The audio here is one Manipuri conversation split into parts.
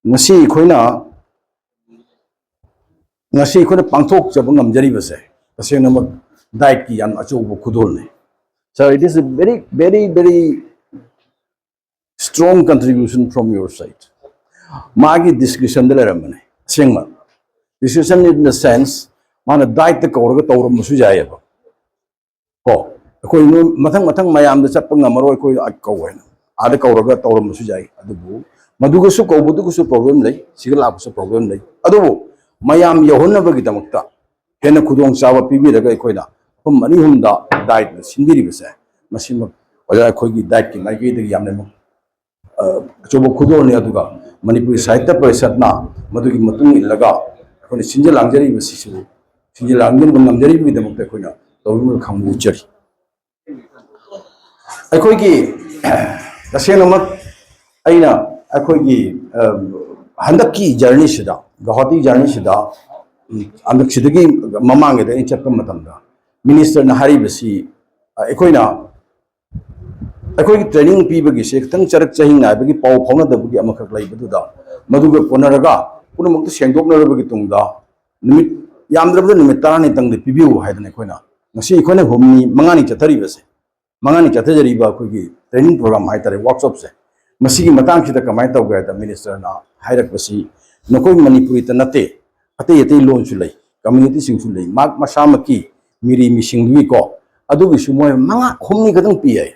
ngasi khoina ngasi khoina pangthok jab ngamjari base asena mak diet ki yan achu bu khudol ne. So it is a very strong contribution from your side. Magi discussion de ramane singma discussion in the sense mana diet the kauraga tawram su jayeba ko koi no mathang mayam da chappa ngamaro koi akawena ada kauraga tawram su jay adubu maduga su ko budu su problem lay sigala su problem lay adubu mayam yahonna bagi damakta hena khudong chawa pibi daga koina hum mani hum da diet sinbiri bese masima oja khoi gi diet ki mai gi de yamne mo chobo khudol ne aduga Manipuri Sahitya Parishad na madugi matung illaga akhoni sinjal angjari basi su sinjal angin ngamjari bi damak te khoina tawimul khangbu chari akhoi gi tasena mak aina akhoi gi handaki journey sida Guwahati journey sida andak sidagi mamang ge de chappa matam da minister na hari basi akhoina अखोई ट्रेनिंग पीबगी से खतंग चरक चहिंग नाबगी पाव फाउना दबगी अमखक लाइबदुदा मदुगा कोनरगा पुनमुक्त सेंदोकनरबगी तुंगदा निमित यामद्रबद निमित तारानि तंगदे पीबिउ हायदने खोइना ngasi खोने humni mangani chathari base mangani chathajari ba खोगी ट्रेनिंग प्रोग्राम हाइतरे वर्कशॉप से मसीगी मतंग खिदा कमाय तौगा द मिनिस्टर ना हाइरक बसी नकोई मणिपुरी त नते अते यते लोन सु लई कम्युनिटी सिंग सु लई माक मसामकी मिरी मिसिंगवी को अदुगी सु मोय मंगा humni गदंग पिए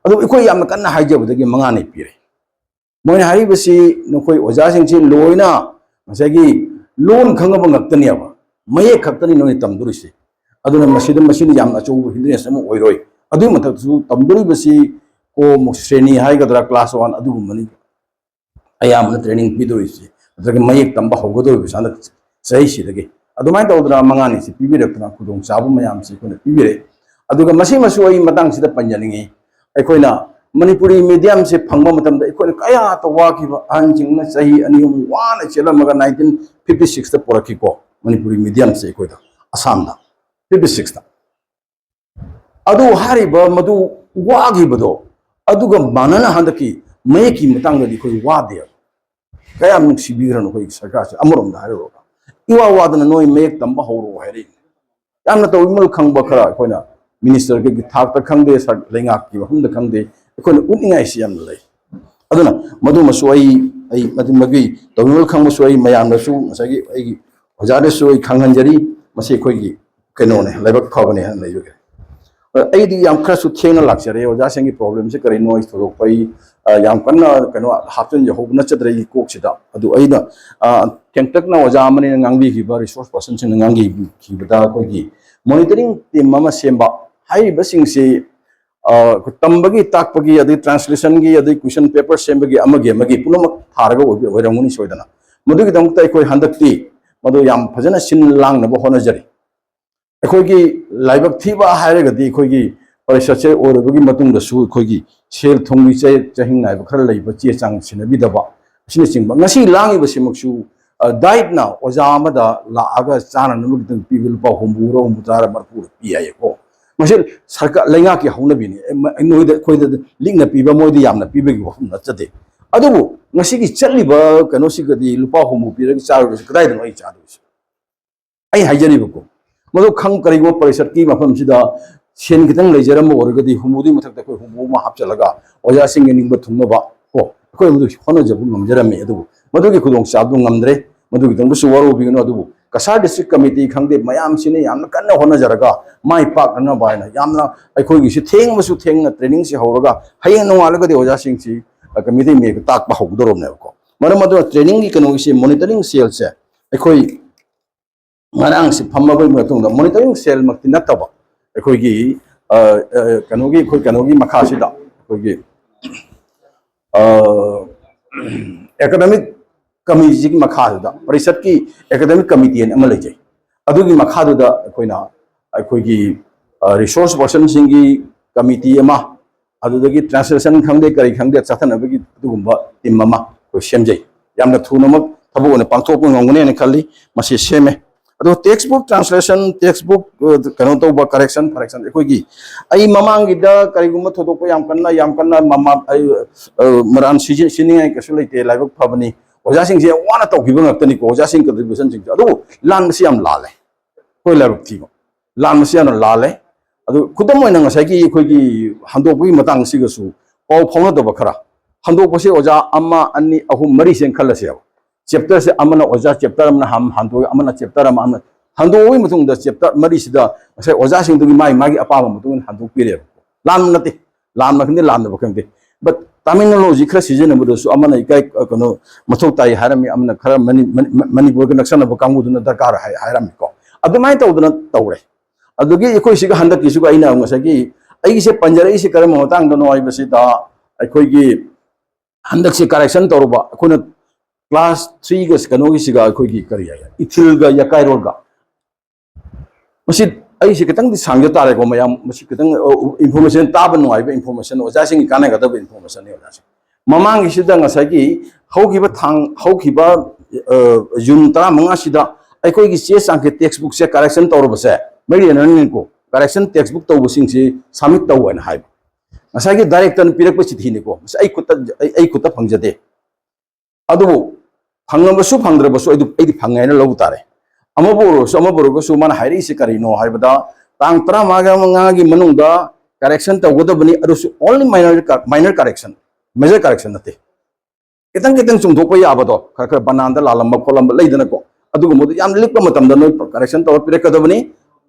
अदु इकोई याम कन्ना हाइजबदगी मंगाने पिरे मोइन हारिबसी नखोई ओजासिंगछि लोइना मसेगी लोन खंगब ngakतनियाबा मये खक्तनि नोइ तमदुरिसि अदुना मसिदम मसिनि याम अचौ हिंद्रेस अम ओइरोइ अदु मथकसु तमदुरिबसी को श्रेणी हाइगदरा क्लास 1 अदु मनि अयाम ट्रेनिंग पिदुरिसि अदगे मये तंबा होगदोइ बिसाना सही सिदगे अदुमाय तौदरा मंगानि सि पिबिरकना खुदों चाबु मयाम सि कोने पिबिरे अदुगा मसि मसु ओइ मतंग सिदा पंजनिंगी अखोइना मणिपुरी मीडियम से फंगबा मतमदा अखोइना कया तो वाखिबा अनजिंगना सही अनियम वाना चेलमगा 1956 ता पोरखिको मणिपुरी मीडियम से अखोइदा असम दा 56 ता अदु हारिबा मदु वागिबदो अदुगा मानना हंदकी मयकी मतंगदी खोइ वादे कया नुक्सिबिरन खोइ सरकार से अमरम दा हारो इवा वादना नोइ मयक तंबा होरो हारि यामना तो इमल खंगबा खरा अखोइना मिनिस्टर के थाक तक खंगदे सर लेंगा की हम द खंगदे कोन उनिंगाई सी यम लई अदुना मदु मसुई आई मदु मगी तोमिल खंग मसुई मयाम नसु मसगी आई हजारे सुई खंगंजरी मसे खोगी कनो ने लेबक खबने हन लई आई दी याम खरसु थेना लाक्चरे ओजा संगी प्रॉब्लम से करे नॉइस थोक पई याम कन्ना कनो हापन जे होबना चद्रे कोक सिदा अदु आइना केंटक ना ओजा मने ngangi gi ba resource person sin ngangi gi bada खोगी मॉनिटरिंग टीम ममा सेंबा हाई बसिंग से तंबगी ताकपगी अदि ट्रांसलेशन की अदि क्वेश्चन पेपर सेंबगी अमगे पुनमक थारगा ओइरंगुनी सोइदना मदुगी दमता अखोइ हंदक्ति मदु याम फजना सिन लांगनबो होनजरी अखोइगी लाइबक थीबा हायरगदि अखोइगी परिषदसे ओरबगी मतुंग दसु अखोइगी सेल थोंगी चहिंग नाइब खर लैब चे चांग सिनबिदबा सिने चिंगबा ngasi लांगिब सिमक्सु डाइट ना ओजा अमदा लागा चाना नमुगदं पीबिल पा होमबुरो होमबुतार मरपुर पियायको मसिल सरकार लेंगा की हौनबिनी नोइद खोइद लिंगना पीबा मोइदि यामना पीबगी वफम नचदे अदुबु ngasi की चलिबा कनोसि गदि लुपा होमबु पीरग चारुस कदाइ दनो आई चारुस आई हाइजरिबको मदो खंग करिगो परिषद की मफम सिदा सेन कितंग लेजरम ओरगदि होमबुदि मथक कोइ होमबु मा हापचलगा ओजा सिंग निंगबा थुंगबा को कोइ मदु होनो जबु नमजरमे अदुबु मदुगी खुदोंग चाबदु नमद्रे मदुगी दंबसु वरो बिगनो अदुबु कसार डिस्ट्रिक्ट कमिटी खंगदे मयाम सिने यामना कन्ना होनजरगा माइ पाकना बायना यामना अखोइगी सि थेंगमसु थेंगना ट्रेनिंग से होरगा हयें नोंगालगदे ओजा सिंगसि कमिटी मे ताकबा होगदरोमनेको मरम मदु ट्रेनिंग की कनो से मॉनिटरिंग सेल से अखोइ ngana si phamma bai matung da monitoring cell makti nataba ekhoi gi kanogi khoi kanogi makha sida khoi gi academic committee ki makha da parishad ki academic committee an amal lejai adugi makha da khoina ekhoi gi resource person singi committee ama adudagi translation khangde kari khangde chathanabagi dugumba team ama ko semjai yamna thunamak thabu ne pangthok ngongune ne khali masi seme ado textbook translation textbook kano to ba correction ekoi gi ai mamang gida kariguma thodok yam kanna mama ai maran sini ai kasul ite laibak phabani ओजासिंग से वाना तौखिबा ngakta ni ko ojasin contribution sing adu lan masi am lale koi laruk thi lan masi an lale adu khudam oina ngasai ki khoi ki handok gi matang si ga su pau phona da bakara handok pase oja amma anni ahum mari sen khalase chapter se amana oja chapter amna ham handok amana chapter amna handok wi mutung da chapter mari sida ngasai oja sing du gi mai magi apa ma mutung handok pire lan nati lan ma khinde lan da bakang but terminology khara season amado su amana ikai kono mathok tai harami amna khara mani bo connection abo kamu duna darkar harami ko adumai tawduna tawre adugi ekoi siga handa kisu ga ina ngasagi ai se panjara isi karam hotang dono ai basi da ekoi gi handak se correction tawruba kona class 3 ga kano gi siga ekoi gi kari ya ithil ga yakai rol ga masi ai se ketang di sangja tare ko mayam masi ketang information tab no ai information oja sing kana ga da information ne oja mamang gi sida ngasagi haukiba thang haukiba jun tara manga sida ai koi gi che sang ke textbook se correction tawruba se mai ne ko correction textbook tawbu sing se submit taw an hai ngasagi director pirak pa chithi ne ko ai kutta phangjade adu phangam su phangdra basu ai phangai na lobu tare amaboro ko su man hairi se kari no hai bada tang tra maga manga gi manung da correction ta goda bani adu only minor correction major correction nate kitang chung thok pa ya bado khar banan da lalam kolam leidana ko adu go modu yam likpa matam da no correction ta pire ka da bani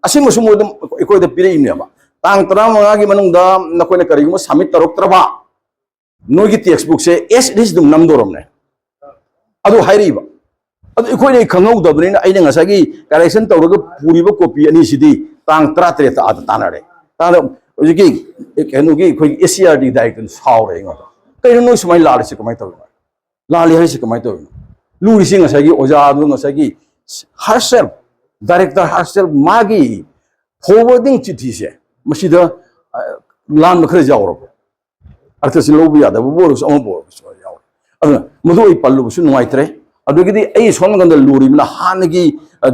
asim su modum ekoi da pire ine ba tang tra manga gi manung da na koi na kari go submit tarok tra ba no gi textbook se es dis dum nam dorom ne adu hairi ba अखोने खंगौदबनी अने ngasagi correction तौरग पूरीब कॉपी अनि सिदी तांग 33 ता तानारे ताना ओजिकी केनुगी खोइ एसीआरडी डाइरेक्टर साउरे ngो कइनो नो सुमाइ लाले कमाइ तौ लाले हाइ कमाइ तौ लुरिसि ngasagi ओजा दु ngasagi हरसेल डाइरेक्टर हरसेल मागी फॉरवर्डिंग चिठी से मसिदा लान मखरे जावरो अर्थ से लोबु यादा बोरस अम बोरस याव अदु मदु इ पल्लु सु नुवाइत्रे अदुगिदी आई सोनगंद लुरिमना हानगी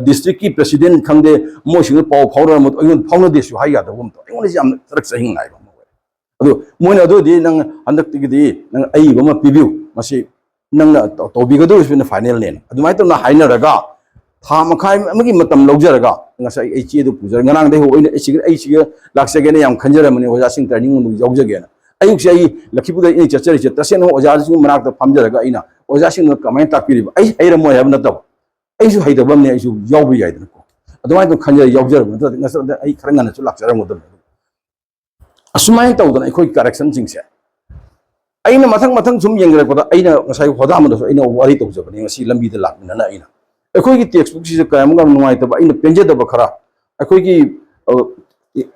डिस्ट्रिक्ट की प्रेसिडेंट खंगदे मोसिंग पाव फाउरर मत अयन फाउनो देसु हाइया दबम तो अयन जाम तरक सहिंग नाइ बम अदु मोइन अदु दि नंग हंदक तिगिदी नंग आई बम पिबिउ मसि नंग तोबिगदु इस फाइनल नेन अदुमाइ तो ना हाइनरगा था मखाइ अमगी मतम लौजरगा ngasai ai chi du pujar nganang dei ho oina ai sig laksagene yam khanjara mani oja sing training nu yaujagena ayuk sei lakhipuda ini chachari che tasen ho oja su manak ta phamjaraga ina oja sing nu kamai takpiri ai ra mo yam na tab ai su haidabam ne ai su yaubu yai da ko adumai to khanjara yaujara ma ngasa ai kharanga na su laksara mo da asumai taw da ai khoi correction sing se aina mathang sum yengra ko da aina ngasai hoda ma da aina wari to jabani ngasi lambi da lakna na aina अखोई की टेक्स्ट बुक से कयम गम नुवाई तब इन पेंजेदब खरा अखोई की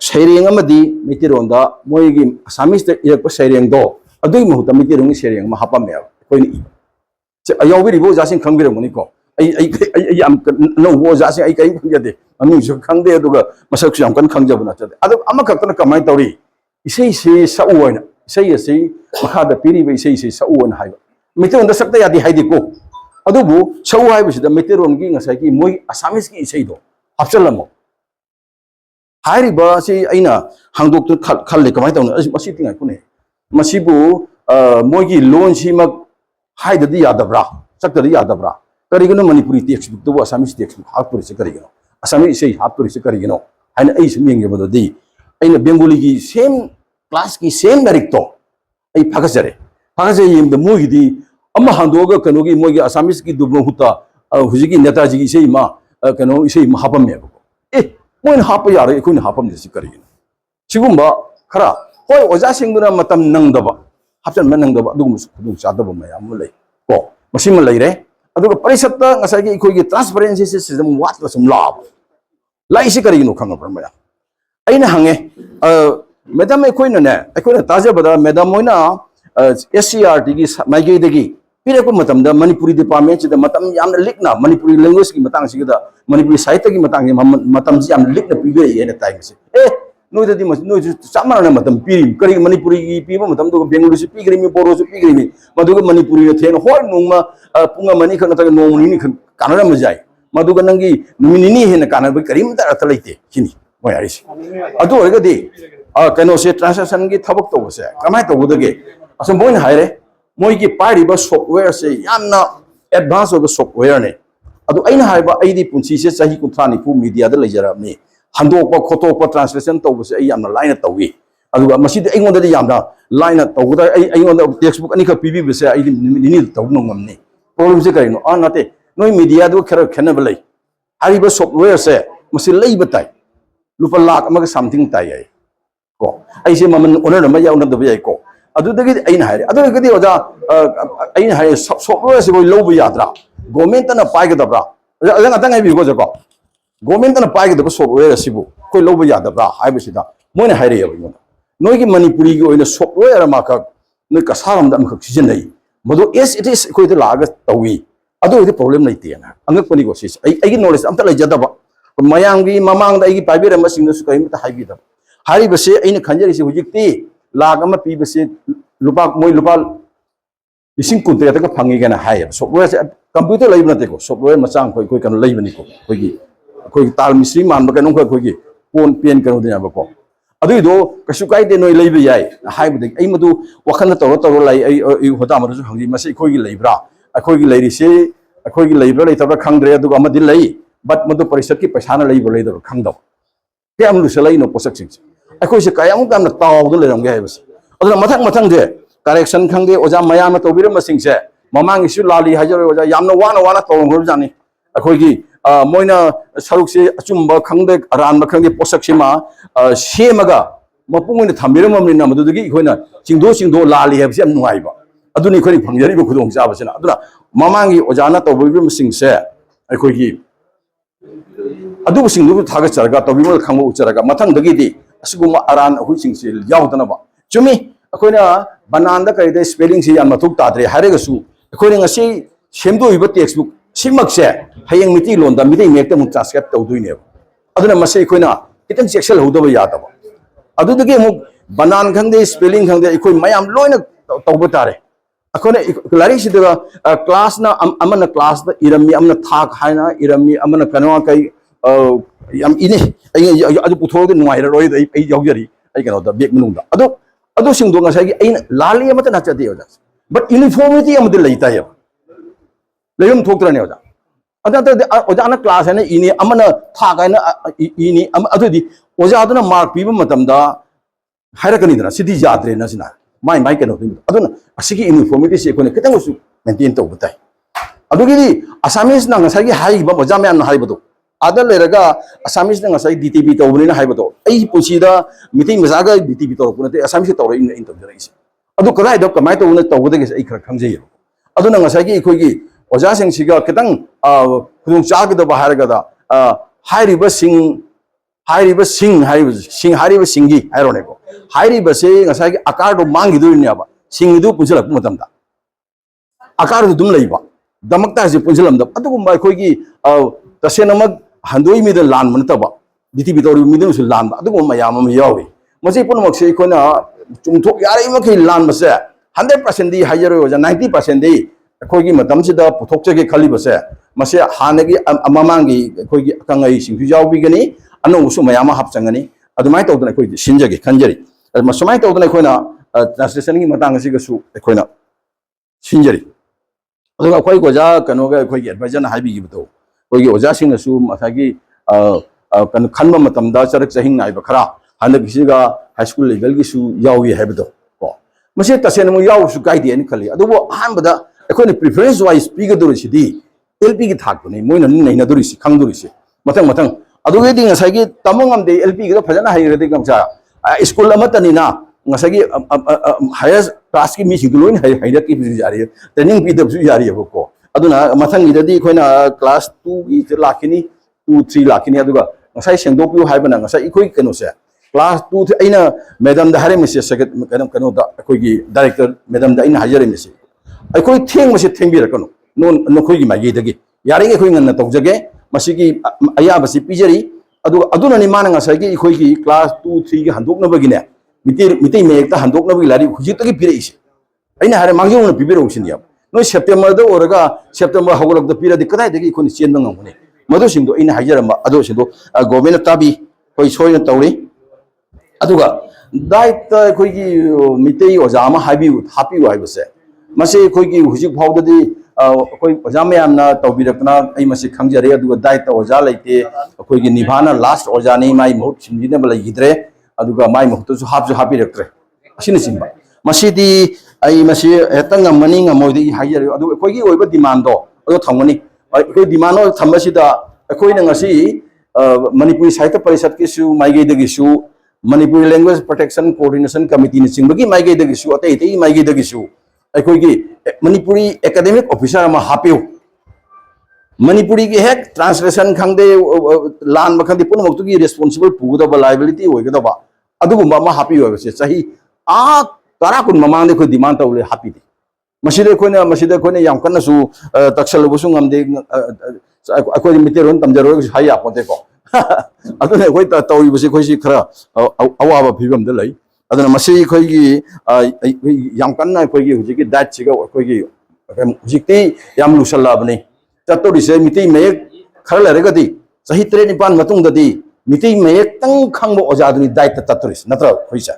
सैरेंग अमदी मितिरों दा मोई की असामिस ते इरक सैरेंग दो अदुई मुहत मितिरों की सैरेंग म हापमे अखोई नि से अयावबि रिबो जासिन खंबिरमनि को आई am no wo जासिन आई कई खंजदे अमि सु खंदे अदुगा मसक सु यम कन खंजब ना चदे अदु अमा खतन कमाई तौरी इसै से सउवना इसै से मखादा पिरिबे इसै से सउवन हाइबा मितिरों दा सकता यादि हाइदि को अदुबु सौ हाइबसिदा मेटेरोन की ngasai मोई असामिस की इसै दो हपचलमो हाइरिबा से अइना हांगदोक तो खल्ले कमाय तौन मसि तिंगाय कुने मसिबु मोई की लोन सिमक हाइददि यादब्रा सकतदि यादब्रा करिगनो मणिपुरी टेक्स्ट बुक तो असामिस टेक्स्ट बुक हापुरि से करिगनो असामिस इसै हापुरि से करिगनो हाइना अइ सुम येंगे बददि अइना बेंगोली की सेम क्लास की सेम डायरेक्ट तो अइ फागजरे येंद मोई दी अम्मा हांदोगा कनोगी मोगी असामिस की दुबनो हुता हुजिगी नेताजी की इसे मा कनो इसे हापम में ए मोइन हाप यारे इकुन हापम दिसि करिगिन सिगुम्बा खरा होय ओजा सिंगुना मतम नंगदबा हापचन मन नंगदबा दुगुम खुदुं चादबा मयाम लई को मसिम लईरे अदुगा परिषद ngसागी इखोगी ट्रांसपेरेंसी सिस्टम वात सम लाब लाइसि करिगिनो खंगबर मया अइना हंगे मैडम इखोइना ताजेबदा मैडम मोइना SCRT की माइगेदगी पिरेको मतम दा मणिपुरी डिपार्टमेंट सिदा मतम याम लिखना मणिपुरी लैंग्वेज की मतंग सिदा मणिपुरी साहित्य की मतंग मतम जी याम लिखना पिबे येना टाइम से ए नोइदि नोइ चामना मतम पिरि करी मणिपुरी की पिबो मतम दो बेंगलुरु से पिग्री मी बोरो से पिग्री मी मदुगा मणिपुरी ने थेन होय नोंमा पुंगा मनी खन तक नोंनि खन कानरा मजाय मदुगा नंगी नुमिनिनी हेना कानबा करीम दा अर्थ लैते किनी मोय आरिस अदु ओरगदि कनो से ट्रांसलेशन की थबक तोबसे कमाय तोबदगे असम बोइन हाइरे मोई की पारिबा सॉफ्टवेयर से याना एडवांस सॉफ्टवेयर ने अदु अइना हाइबा अइदी पुंसी से सही कुंथ्रा निफु मीडिया द लेजरबनी हंदोक खोटोक ट्रांसलेशन तौबसे अइ यामना लाइन तौवी अदुगा मसिद अइंगोंददि यामना लाइन तौगदा अइंगोंद टेक्स्ट बुक अनिख पीबीबसे अइदी निनि तौनो ngमनी प्रॉब्लम से करिनो आ नाते नोय मीडिया दु खर खनब लई हारिबा सॉफ्टवेयर से मसि लैब ताई लुपा लाख अमग समथिंग ताई आई को अइसे ममन ओनर म याउन दब याई को अदुदगी अइना हारि अदुगदी ओजा अइना हारि सॉफ्टवेयर से कोई लौब याद्रा गवर्नमेंट ना पाइगदब्रा अजंग अतंग हाइबि को जको गवर्नमेंट ना पाइगदब सॉफ्टवेयर सिबु कोई लौब यादब्रा हाइबसिदा मोने हाइरे यबो नोई मणिपुरी की ओइना सॉफ्टवेयर अमाक नोई कसारम दम खक सिजनई मदो एस इट इज कोई लाग तवी अदो प्रॉब्लम नहीं अंगपनी को सिस आई नॉलेज अमता लेजदब मयांगी ममांग दा पाइबेरम सिंगसु कइमता हाइबिदब हारिबसे अइना खंजरिसे हुजिकती लाख अमा पीबसे लुपा मोई लुपा लिसिंग कुंते तक फंगी गना हाय सॉफ्टवेयर से कंप्यूटर लेब नते को सॉफ्टवेयर मचांग कोई कोई कन लेबनी को कोई ताल मिस्त्री मान बकनो कोई पोन पेन कनो देना बको अदुइदो कशु काइदे नोय लेब याय हाइबदे अइ मदु वखन तौर तौर लाई अइ होता मदु हंगी मसे कोई लेब्रा अखोई लेरिसे अखोई लेब्रा लेतबा खंगद्रे अदुगा अमदि लई बट मदु परिषद की पैसाना लेब लेदो खंगदो के अमलु से लई नो पोसक सिंग अखोई से कायम काम तावदो लेरम गे हाइबस अदुना मथंग मथंग दे करेक्शन खंगे ओजा मयाम तौबिरम सिंग से ममांग इशु लाली हाजर ओजा यामना वाना वाना तौंग जानी अखोई मोइना सरुक से अचुंब खंगदे अरान खंगे पोसक सिमा सेमगा मपुंग थम्बिरमनिना मदुदगी इखोइना चिंदो लाली हाइबसे यम नुआइबा अदुनी इखोइ फंगजरिबो खुदोंग चाबसना अदुना ममांगी ओजाना तौबिरम सिंग से अखोई अदुबो सिंदु थागचरगा तौबिमल खंगो उचरगा मथंगदगी असुगुम अरान अखोइ सिंग से यावदनबा चुमी अखोइना बनान द कइदे स्पेलिंग से याम मथुक ताद्रे हारेगसु अखोइना ngasi सेमदोइबा टेक्स्ट बुक सिमक्से हयेंग मिति लोंदा मिति मेक्ता मु ट्रांसक्राइब तौदुइने अदुना मसे अखोइना कितन सेक्शन होदबा यादबा अदुदगे मु बनान खंगदे स्पेलिंग खंगदे अखोइ मयाम लोइना तौबा तारे अखोइना लारिक सिदगा क्लास ना अमना क्लास द इरमी अमना थाक हाइना इरमी अमना कनवा कई याम इने अदु पुथोदे नुवाइरा रोइद आई यावजरी आई कनो द बेक मनुंदा अदु सिंदो ngसागी अइन लाली अमत नाचदे ओजा बट यूनिफॉर्मिटी अमदे लैता है लेयम थोक्त्रने ओजा अदा ओजा ना क्लास है इनी अमना था गायना इनी अदुदी ओजा अदुना मार्क पीबा मतमदा हायरकनी दना सिदी जाद्रे ना सिना माई कनो अदुना असिगी यूनिफॉर्मिटी से कोने कितंगसु मेंटेन तो बताई अदुगी असामीज ना ngसागी हाइबा ओजा मैम हाइबदो आदर लेरगा असामीज ना ngसाई डीटीबी तौबनिना हाइबदो आई पुसीदा मिति मजागा डीटीबी तौरपुनते असामीज तौर इन तौजरइसे अदु कदाय द कमाय तौना तौबदगे आई खर खंगजै अदुना ngसागी इखोगी ओजा सिंगसिगा कितंग खुदुंग चागदबा हारगदा हाइरिबा सिंग हाइरिबी हाइरोनेको हाइरिबा से ngसागी आकार दो मांगिदुनियाबा सिंगिदु पुजलक मतमदा आकार दु दुम लैबा दमकता से पुजलमदा अदुगुंबा इखोगी तसेनमक हंदोई मिद लान मनतबा डीटीबी तौर मिदम सु लान अदुगुम मयाम म यावी मसे पुनमक से इखोना चुमथोक यारै मखै लान मसे 100% दी हाइजरो ओजा 90% दी अखोगी मतम सिदा पुथोकचगे खलिबसे मसे हानगी अममांगी अखोगी कंगई सिंगु यावबिगनी अनोसु मयाम हापचंगनी अदुमाय तौदना अखोगी सिंजगे खंजरी मसमाय तौदना अखोना ट्रांसलेशन की मतंग सिगसु अखोना सिंजरी अदुगा अखोई गोजा कनोगा अखोगी एडवाइजर हाइबिगिबतो अखोगी ओजा सिंगसु मसागी कन खनबा मतमदा चरक चहिंग नाइबा खरा हनगिसिगा हाई स्कूल लेवल गिसु यावी हाइबदो को मसे तसेन मु यावसु गाइदे नि खली अदुबो अहानबदा अखोनी प्रेफरेंस वाइज पीगदोरिसिदी एलपी की थाकने मोइना नैनादोरिसि खंगदोरिसि मथंग मथंग अदुगेदी ngसागी तमंगमदे एलपी गिदा फजना हाइरदे गमसा स्कूल अमतनिना ngसागी हायर क्लास की मिसिंग लोइन हाइरक की जारी ट्रेनिंग पीदबसु जारी बको अदुना मथंग गिददी अखोइना क्लास 2 की लाखिनी 2 3 लाखिनी अदुगा ngसाई सेंदोपियो हाइबना ngसाई इखोई कनोसे क्लास 2 थे अइना मैडम द हारे मेसेज सगत कनो दा अखोगी डायरेक्टर मैडम द अइना हाजरे मेसेज अखोई थेंग मसे थेंबिरकनो नो नखोई मागेदगे यारेगे अखोई ngana तौजगे मसिगी अयाबसि पिजरी अदुननि माना ngसागी अखोगी क्लास 2 3 की हंदोकनबगिने मिति मेक्ता हंदोकनबगी लारी हुजितगी पिरेइसे अइना हारे मांगजोन पिबिरोसिनिया नो सेप्टेम्बर द ओरगा सेप्टेम्बर हगलक द पिरदि कदाइदगी अखोनि चेन ngamune मदो सिंदो अइना हाजरम अदो सिंदो गवर्नमेंट ताबी कोई सोयन तौरी अदुगा दाइट अखोगी मिति ओजा मा हाबिउ हापिउ हाइबसे मसे अखोगी हुजिक फावददी कोई ओजा मैमना तौबीरकना आई मसे खंगजरे अदुगा दाइट ओजा लेते कोई की निभाना लास्ट ओजा ने माई मुहत सिमजिने बला यिद्रे अदुगा माई मुहत सु हापिरक्त्रे असिन सिंबा मसीदी आई मसी हेतंग मनिंग मोइदि हाइजरे अदु कोई की ओइबा डिमांड दो अदु थंगनी कोई डिमांड ओ थंबसिदा कोई न ngasi मणिपुरी साहित्य परिषद की सु माइगे दगी सु Manipuri language protection coordination committee ने चिंबगी माइगे दगी सु अते इते माइगे दगी सु अखोई की मणिपुरी एकेडमिक ऑफिसर मा हापियो मणिपुरी की हेक ट्रांसलेशन खंगदे लान मखंदे पुनमक्तु की रिस्पांसिबल पुगदबा लायबिलिटी होइगदबा अदुगुंबा मा हापियो बसे सही आ तारा कुन ममांदे कोई डिमांड तौले हापी दे मसीदे कोने याम कन्नसु तक्सलबसु ngamde अखोई मितेरोन तमजरो हाई आपोते को अदुने कोई तौरी बसे कोई खरा अवाबा फिबम दे लई अदुना मसी कोई की याम कन्ना कोई की हुजी की डाइट सिगा कोई की हुजिकती याम लुसल्लाबने चतोरी से मिति मे खरा लरेगदी सही 3 निपान मतुंग ददी मिति मे तंग खंगबो ओजादुनी डाइट ततोरिस नत्र होइसा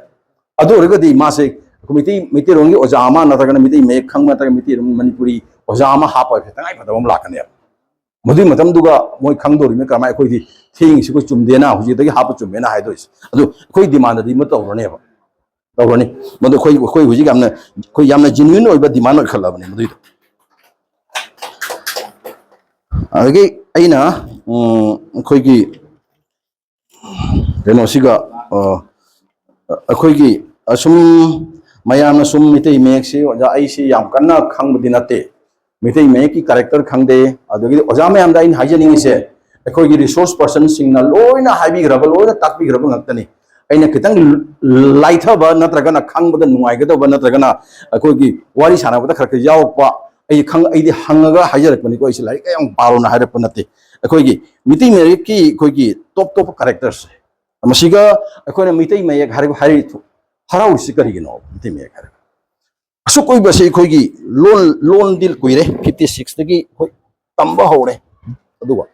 अदु रगदी मासे मिति रोंगी ओजामा नतगन मिति मे खंग नतग मिति मणिपुरी ओजामा हापा तंगाई फदम लाकने मदुई मतम दुगा मोय खंगदोरी मे कमाय कोई थिंग सिको चुमदेना हुजी दगी हाप चुमेना हाइदोइस अदु कोई डिमांड दी म तौरनेबा तौरनी मदु कोई हुजी गामना कोई यामना जेन्युइन ओइबा डिमांड ओइ खलाबने मदुई अगे अइना कोई की रेनो सिगा अखोई असुम मयाम सुम मिते मेक से ओजा आइसे याम कन्ना खंगबदि नते मिते मेक की कैरेक्टर खंगदे अदुगी ओजा मयाम दा इन हाइजनिंग से अखोई की resource person सिंगना लोइना Hibi grub लोइना ताकबी grub नतनी अइना कितंग लाइथबा नत्रगना खंगबदा नुआइगदबा नत्रगना अखोई की वारी सानाबदा खरख यावपा आई खंग आई हंगगा हाइजरकनी को इसे लाइक यम पारोना हाइरप नते अखोई की मिते मेक की कोई की टॉप कैरेक्टर्स मसिगा अखोई मिते मेक हारि हराउ से करिगिनो मिते मेक हारि असु कोई बसे कोई की लोन दिल कुइरे 56 तगी कोई तंबा होरे अदुवा